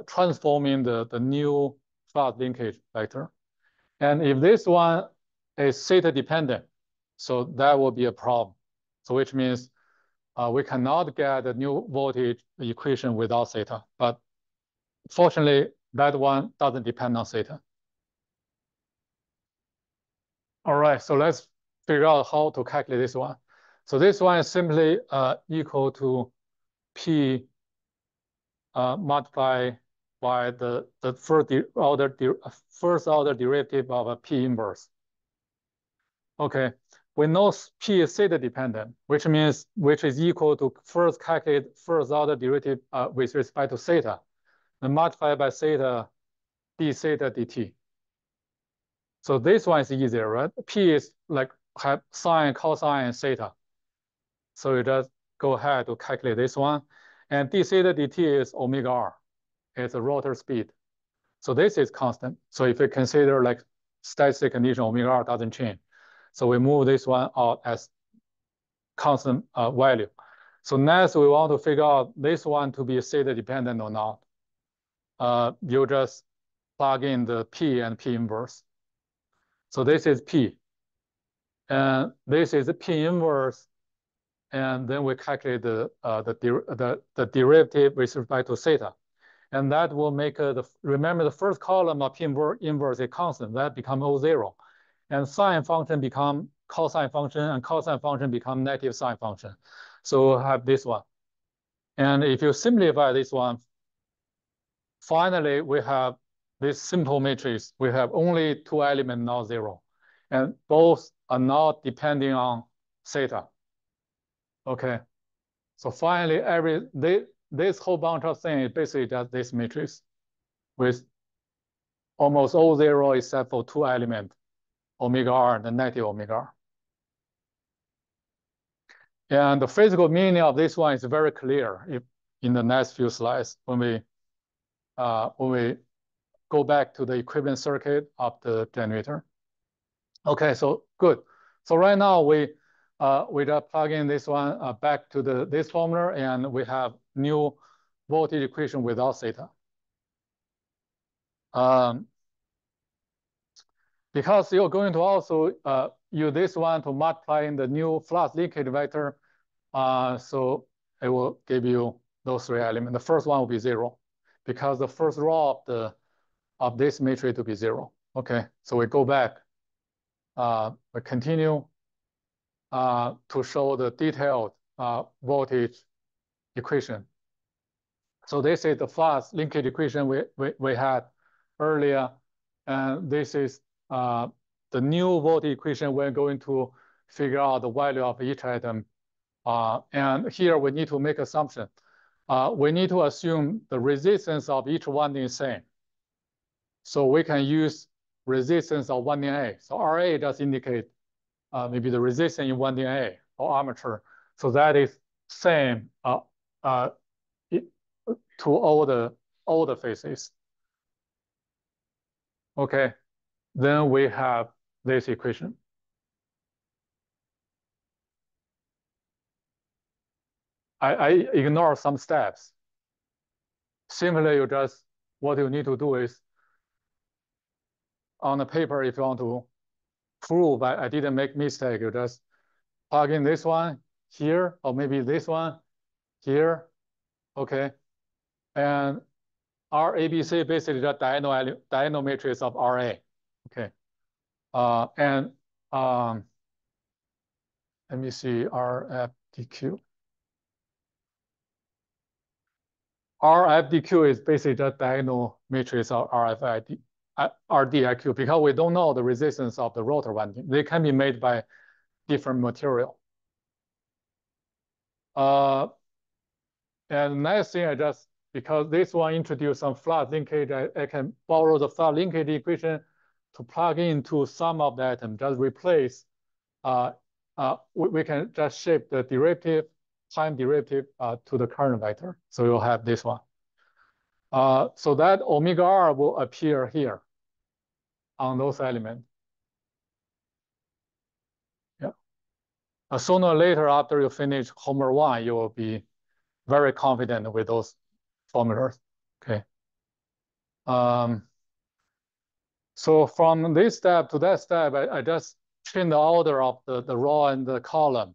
transforming the new flux linkage vector. And if this one is theta dependent, so that will be a problem. So which means we cannot get the new voltage equation without theta. But fortunately, that one doesn't depend on theta. All right, so let's figure out how to calculate this one. So this one is simply equal to P multiplied by the first order derivative of a P inverse. Okay, we know P is theta dependent, which is equal to first calculate first order derivative with respect to theta, and multiplied by theta d theta dt. So this one is easier, right? P is like have sine, cosine, theta. So you just go ahead to calculate this one. And d theta dt is omega r. It's a rotor speed. So this is constant. So if you consider like static condition, omega r doesn't change. So we move this one out as constant value. So next we want to figure out this one to be theta dependent or not. You just plug in the P and P inverse. So this is P. And this is the P inverse. And then we calculate the derivative with respect to theta. And that will make, remember the first column of P inverse is constant. That becomes O0. And sine function become cosine function, and cosine function become negative sine function. So we'll have this one. And if you simplify this one, finally, we have this simple matrix. We have only two elements, not zero. And both are not depending on theta. Okay. So finally, this whole bunch of things is basically just this matrix with almost all zero except for two elements, omega r and the negative omega r. And the physical meaning of this one is very clear in the next few slides when we go back to the equivalent circuit of the generator. Okay, so good. So right now we just plug in this one back to this formula, and we have new voltage equation without theta. Because you're going to also use this one to multiply in the new flux linkage vector, so it will give you those three elements. The first one will be zero, because the first row of this matrix to be zero. Okay, so we go back, we continue to show the detailed voltage equation. So this is the flux linkage equation we had earlier, and this is the new voltage equation. We're going to figure out the value of each atom. And here we need to make assumption. We need to assume the resistance of each winding is same. So we can use resistance of winding A. So RA does indicate maybe the resistance in winding A or armature. So that is same to all the phases. Okay, then we have this equation. I ignore some steps. Simply, what you need to do is on the paper, if you want to prove I didn't make mistake, you just plug in this one here, or maybe this one here, okay? And RABC basically the diagonal matrix of RA, okay? And let me see, RFDQ. RFDQ is basically just diagonal matrix of RDIQ, because we don't know the resistance of the rotor winding. They can be made by different material. And the next thing, because this one introduced some flux linkage, I can borrow the flux linkage equation to plug into some of the atoms, just replace. We can just shape the derivative, time derivative to the current vector. So you'll have this one. So that omega r will appear here on those elements. Yeah. Sooner or later, after you finish homework 1, you will be very confident with those formulas. Okay. So from this step to that step, I just change the order of the row and the column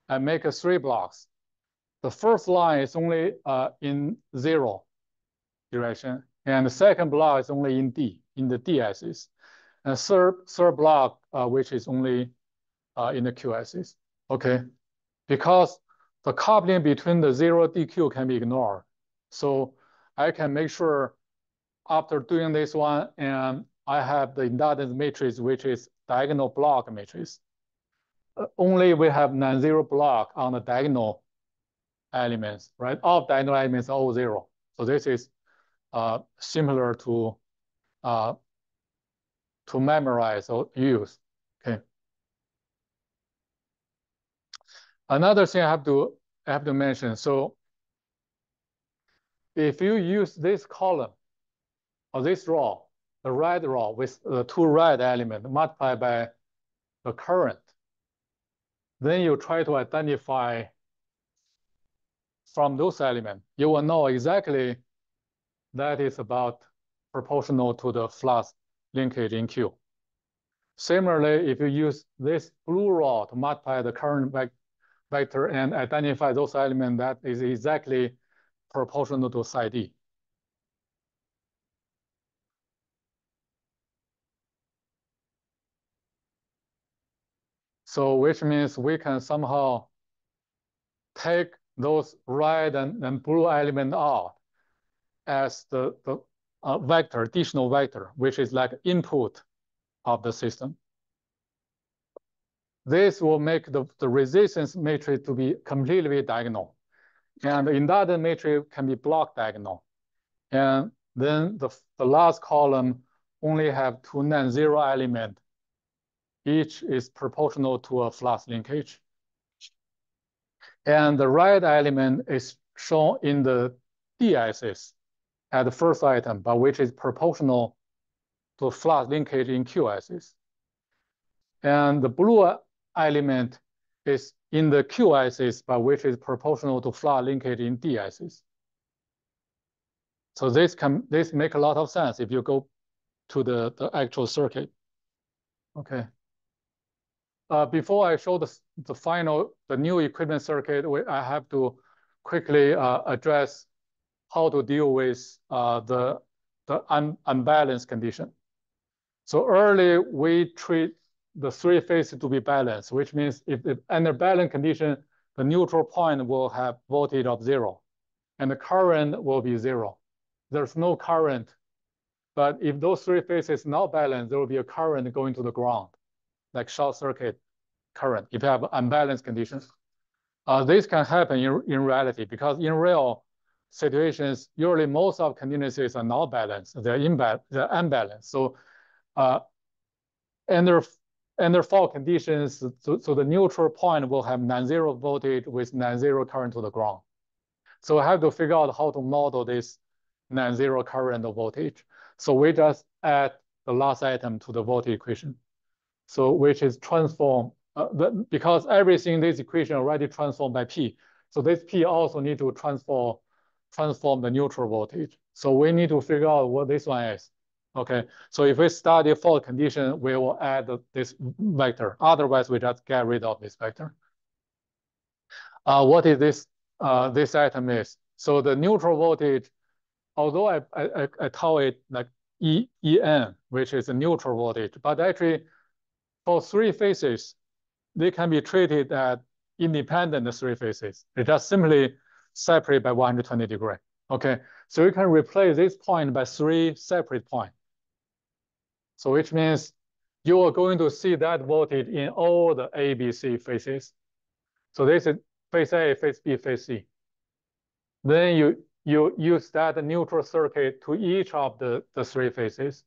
and make 3 blocks. The first line is only in 0 direction, and the second block is only in the D axis. And third block, which is only in the Q axis. Okay, because the coupling between the 0 DQ can be ignored. So I can make sure after doing this one, and I have the inductance matrix, which is diagonal block matrix. Only we have non-zero block on the diagonal elements, right? All diagonal elements are all 0. So this is similar to memorize or use. Okay. Another thing I have to mention. So if you use this column or this row, the red row with the two red elements multiplied by the current, then you try to identify from those elements, you will know exactly that is about proportional to the flux linkage in Q. Similarly, if you use this blue row to multiply the current vector and identify those elements, that is exactly proportional to psi d. So which means we can somehow take those red and blue element out as the vector, additional vector, which is like input of the system. This will make the resistance matrix to be completely diagonal. And the inductance matrix can be block diagonal. And then the last column only have two non-zero elements. Each is proportional to a flux linkage. And the red element is shown in the d-axis at the first item, but which is proportional to flux linkage in q-axis. And the blue element is in the q-axis, but which is proportional to flux linkage in d-axis. So this make a lot of sense if you go to the actual circuit. Okay. Before I show the new equipment circuit, I have to quickly address how to deal with the unbalanced condition. So early we treat the three phases to be balanced, which means if under balanced condition, the neutral point will have voltage of 0, and the current will be 0. There's no current, but if those three phases not balanced, there will be a current going to the ground, like short circuit current, if you have unbalanced conditions. This can happen in reality because in real situations, usually most of continuously are not balanced, they're unbalanced. So under fault conditions, so the neutral point will have non-zero voltage with non-zero current to the ground. So I have to figure out how to model this non-zero current or voltage. So we just add the last item to the voltage equation. So which is transform, because everything in this equation already transformed by P. So this P also need to transform the neutral voltage. So we need to figure out what this one is. Okay, so if we study fault condition, we will add this vector. Otherwise, we just get rid of this vector. What is this? This item is. So the neutral voltage, although I call it like EN, which is a neutral voltage, but actually for three phases, they can be treated as independent three phases. They just simply separate by 120 degrees. Okay, so you can replace this point by three separate points. So which means you are going to see that voltage in all the A, B, C phases. So this is phase A, phase B, phase C. Then you use that neutral circuit to each of the three phases.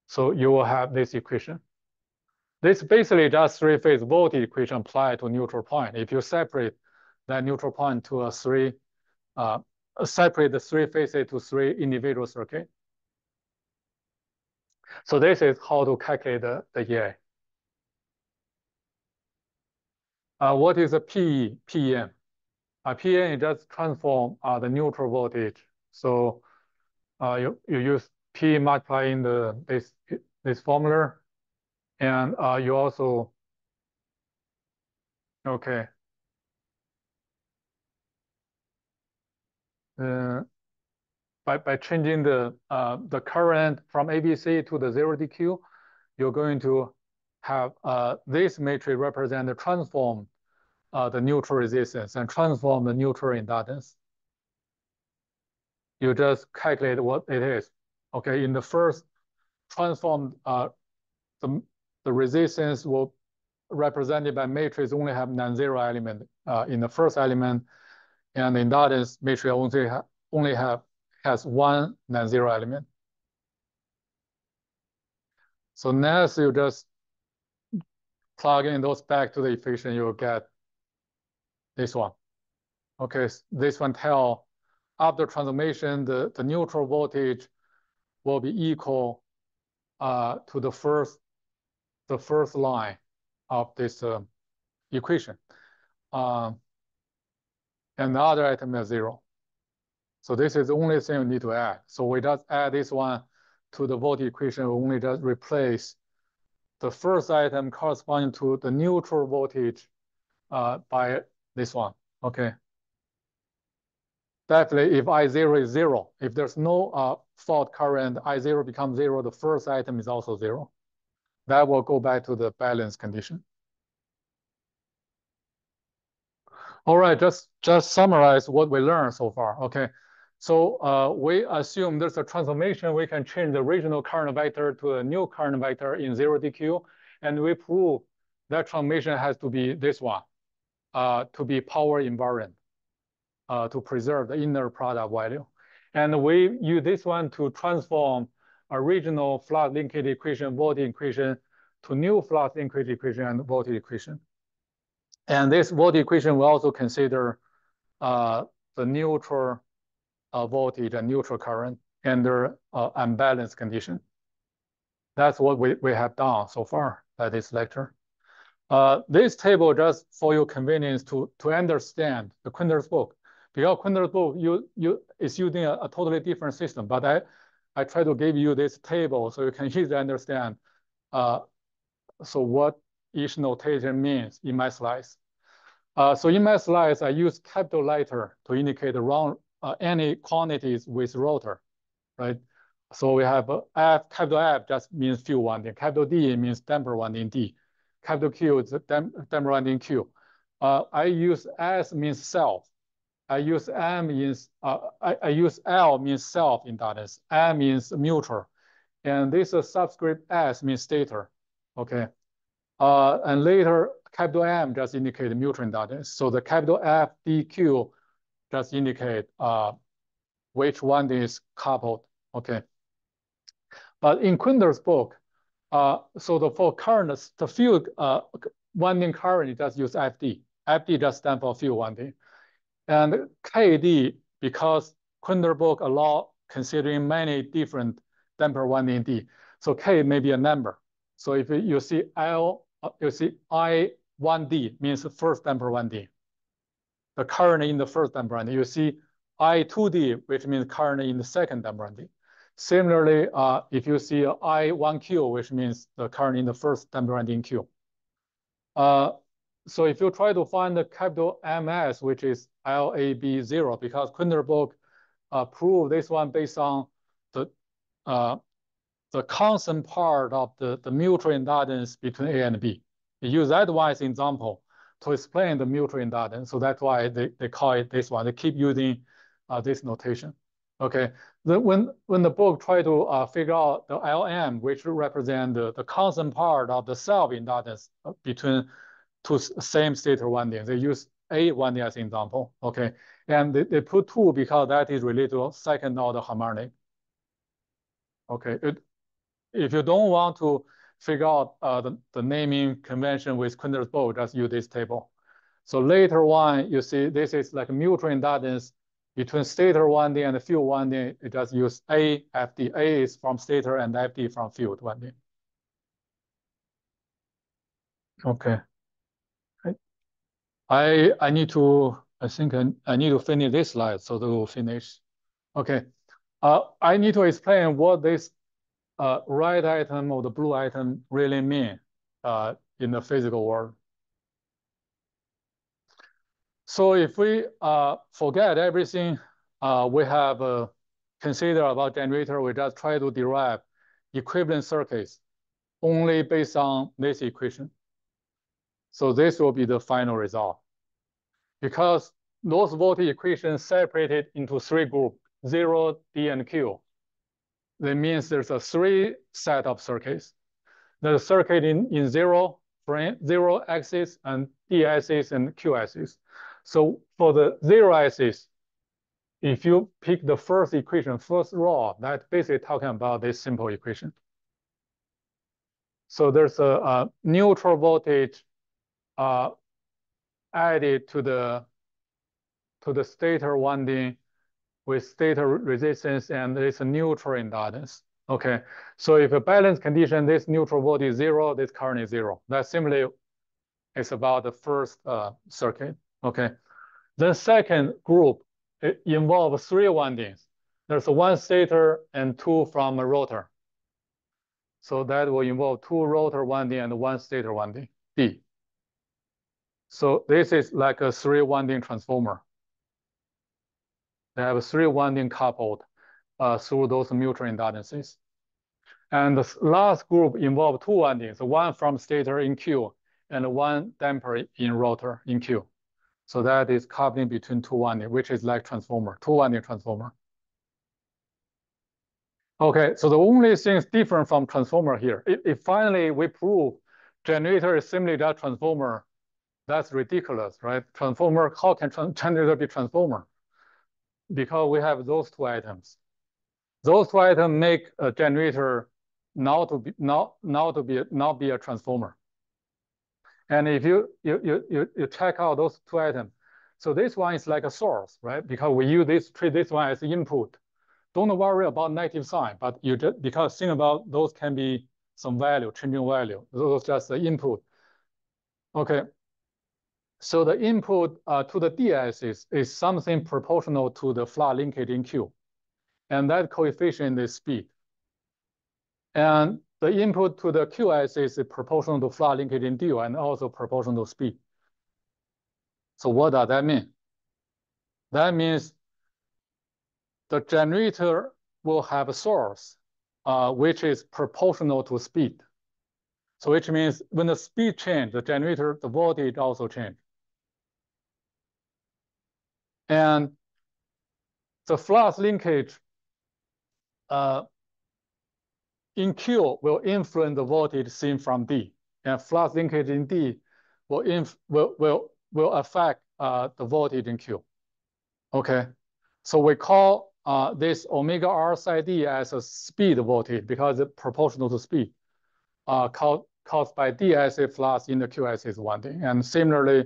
So you will have this equation. This basically just three-phase voltage equation applied to neutral point. If you separate that neutral point to separate the three phases to three individual circuits. So this is how to calculate the EA. What is a PE, PEM? PEM is just transform the neutral voltage. So you use P multiplying this formula, and you also, okay. By changing the current from ABC to the 0 DQ, you're going to have this matrix represent the transform the neutral resistance and transform the neutral inductance. You just calculate what it is. Okay, in the first transform, the resistance will represented by matrix only have non-zero element in the first element, and the inductance matrix only has one non-zero element. So next you just plug in those back to the equation, you'll get this one. Okay, this one tell after transformation, the neutral voltage will be equal to the first line of this equation. And the other item is 0. So this is the only thing we need to add. So we just add this one to the voltage equation. We only just replace the first item corresponding to the neutral voltage by this one. Okay. Definitely, if I0 is 0, if there's no fault current, I0 becomes 0, the first item is also 0. That will go back to the balance condition. All right, just summarize what we learned so far. Okay, so we assume there's a transformation. We can change the original current vector to a new current vector in 0 DQ, and we prove that transformation has to be this one, to be power invariant, to preserve the inner product value. And we use this one to transform original flux linkage equation, voltage equation, to new flux linkage equation and voltage equation. And this voltage equation will also consider the neutral voltage and neutral current under unbalanced condition. That's what we have done so far at this lecture. This table, just for your convenience to understand the Quinter's book, because Quinter's book is using a totally different system, but I try to give you this table so you can easily understand so what each notation means in my slides. So in my slides, I use capital letter to indicate around any quantities with rotor, right? So we have F, capital F just means field winding. Capital D means damper winding D. Capital Q is damper winding Q. I use S means self. I use M means, I use L means self inductance. M means mutual. And this subscript S means stator, okay? And later, capital M just indicate mutual inductance. So the capital F, D, Q just indicate which one is coupled, okay? But in Quinter's book, so for current, the field winding current, you just use FD. FD just stands for field winding. And KD, because Quinter book allow considering many different damper winding D. So K may be a number. So if you see you see I1D means first damper winding. The current in the first damper winding. You see I2D, which means current in the second damper winding. Similarly, if you see I1Q, which means the current in the first damper winding Q. So if you try to find the capital MS, which is LAB0, because Quinter book proved this one based on the constant part of the mutual inductance between A and B. They use that one as an example to explain the mutual inductance. So that's why they call it this one. They keep using this notation. Okay. When the book try to figure out the LM, which represent the constant part of the self inductance between two same stator windings, they use A winding as an example. Okay. And they put 2 because that is related to second order harmonic. Okay. If you don't want to figure out the naming convention with Quinter's book, just use this table. So later on, you see this is like mutual inductance between stator winding and field winding. It just use A, FD. A is from stator and FD from field winding. Okay. I need to, I think I need to finish this slide so that we'll finish. Okay. I need to explain what this red item or the blue item really mean in the physical world. So if we forget everything we have considered about generator, we just try to derive equivalent circuits only based on this equation. So this will be the final result. Because those voltage equations separated into 3 groups, 0, D, and Q. That means there's a 3 set of circuits. There's a circuit in 0, frame, 0 axis, and D axis, and Q axis. So for the 0 axis, if you pick the first equation, first row, that's basically talking about this simple equation. So there's a neutral voltage added to the stator winding with stator resistance, and there's a neutral inductance. Okay, so if a balance condition, this neutral voltage is 0, this current is 0. That simply is about the first circuit. Okay, the second group, it involves 3 windings. There's 1 stator and 2 from a rotor. So that will involve 2 rotor winding and 1 stator winding, D. So this is like a 3 winding transformer. They have 3 winding coupled through those mutual inductances. And the last group involves 2 windings, 1 from stator in Q and 1 damper in rotor in Q. So that is coupling between 2 windings, which is like transformer, 2 winding transformer. Okay, so the only thing is different from transformer here. If finally we prove generator is simply that transformer, that's ridiculous, right? Transformer, how can generator be transformer? Because we have those 2 items. Those 2 items make a generator not be a transformer. And if you check out those 2 items, so this one is like a source, right? Because we treat this one as input. Don't worry about negative sign, but you just, because think about those can be some value, changing value. Those just the input. Okay. So the input to the D axis is something proportional to the flux linkage in Q. And that coefficient is speed. And the input to the Q axis is proportional to flux linkage in D and also proportional to speed. So what does that mean? That means the generator will have a source which is proportional to speed. So which means when the speed changes, the generator, the voltage also changes. And the flux linkage in Q will influence the voltage seen from D. And flux linkage in D will affect the voltage in Q. Okay, so we call this omega R psi D as a speed voltage because it's proportional to speed caused by D axis flux in the Q axis winding. And similarly,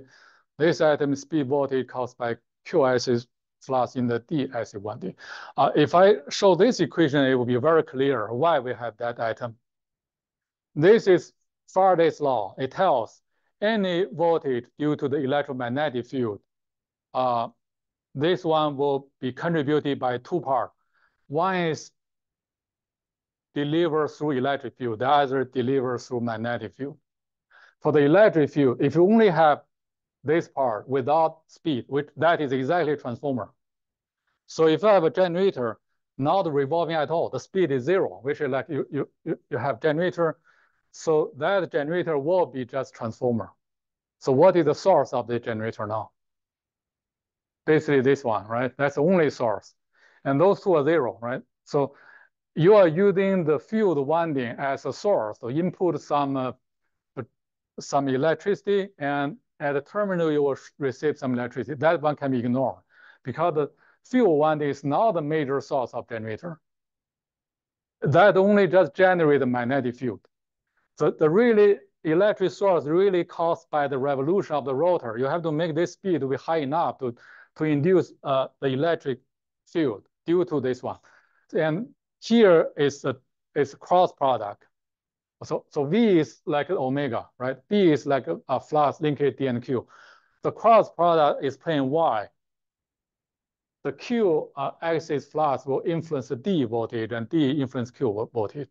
this item is speed voltage caused by Q axis flux in the D axis winding. If I show this equation, it will be very clear why we have that item. This is Faraday's law. It tells any voltage due to the electromagnetic field, this one will be contributed by 2 parts. One is delivered through electric field, the other delivered through magnetic field. For the electric field, if you only have this part without speed, that is exactly a transformer. So if I have a generator not revolving at all, the speed is 0, which is like you have generator. So that generator will be just transformer. So what is the source of the generator now? Basically this one, right? That's the only source. And those 2 are 0, right? So you are using the field winding as a source to input some electricity, and at the terminal you will receive some electricity. That one can be ignored because the field winding is not the major source of generator. That only just generates the magnetic field. So the really electric source really caused by the revolution of the rotor. You have to make this speed to be high enough to induce the electric field due to this one. And here is a cross product. So V is like omega, right? B is like a flux linkage D and Q. The cross product is plain Y. The Q axis flux will influence the D voltage and D influence Q voltage.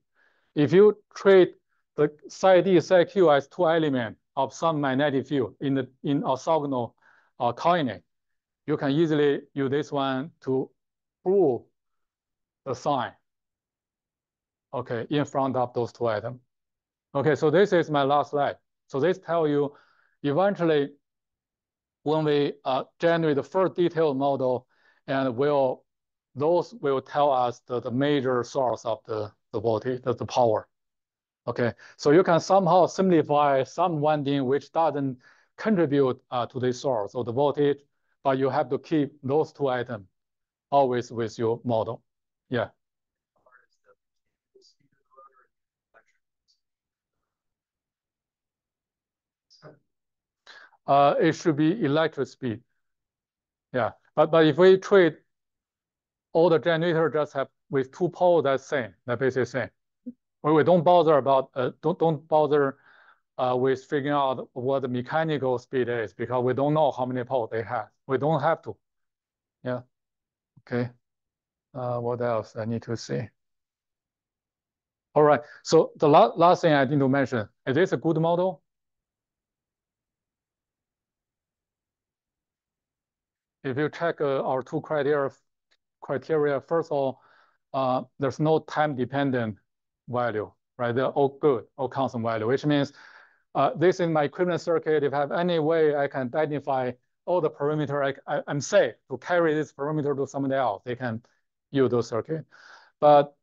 If you treat the psi D, psi Q as 2 elements of some magnetic field in orthogonal coordinate, you can easily use this one to prove the sign, okay, in front of those 2 items. Okay, so this is my last slide. So this tells you eventually when we generate the first detailed model, and those will tell us the major source of the voltage, the power. Okay, so you can somehow simplify some winding which doesn't contribute to the source or the voltage, but you have to keep those 2 items always with your model. Yeah. It should be electric speed. Yeah, but if we treat all the generator just have with 2 poles, that's same. That basically same. We don't bother about don't bother with figuring out what the mechanical speed is because we don't know how many poles they have. We don't have to. Yeah. Okay. What else I need to see? All right. So the last thing I need to mention, is this a good model? If you check our 2 criteria, first of all, there's no time-dependent value, right? They're all good, all constant value, which means this is my equivalent circuit. If I have any way I can identify all the parameter, I'm safe to carry this parameter to somebody else. They can use those circuit. But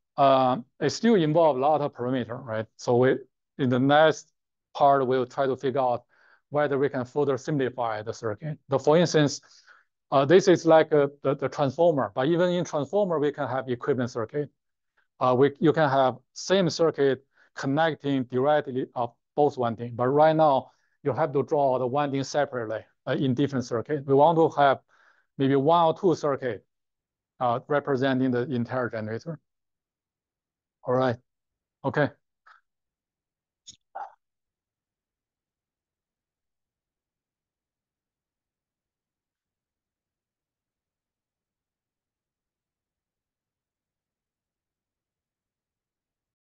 it still involves a lot of parameter, right? So in the next part, we'll try to figure out whether we can further simplify the circuit. But for instance, this is like the transformer, but even in transformer, we can have equivalent circuit. You can have same circuit connecting directly of both winding, but right now you have to draw the winding separately in different circuit. We want to have maybe 1 or 2 circuit representing the entire generator. All right, okay.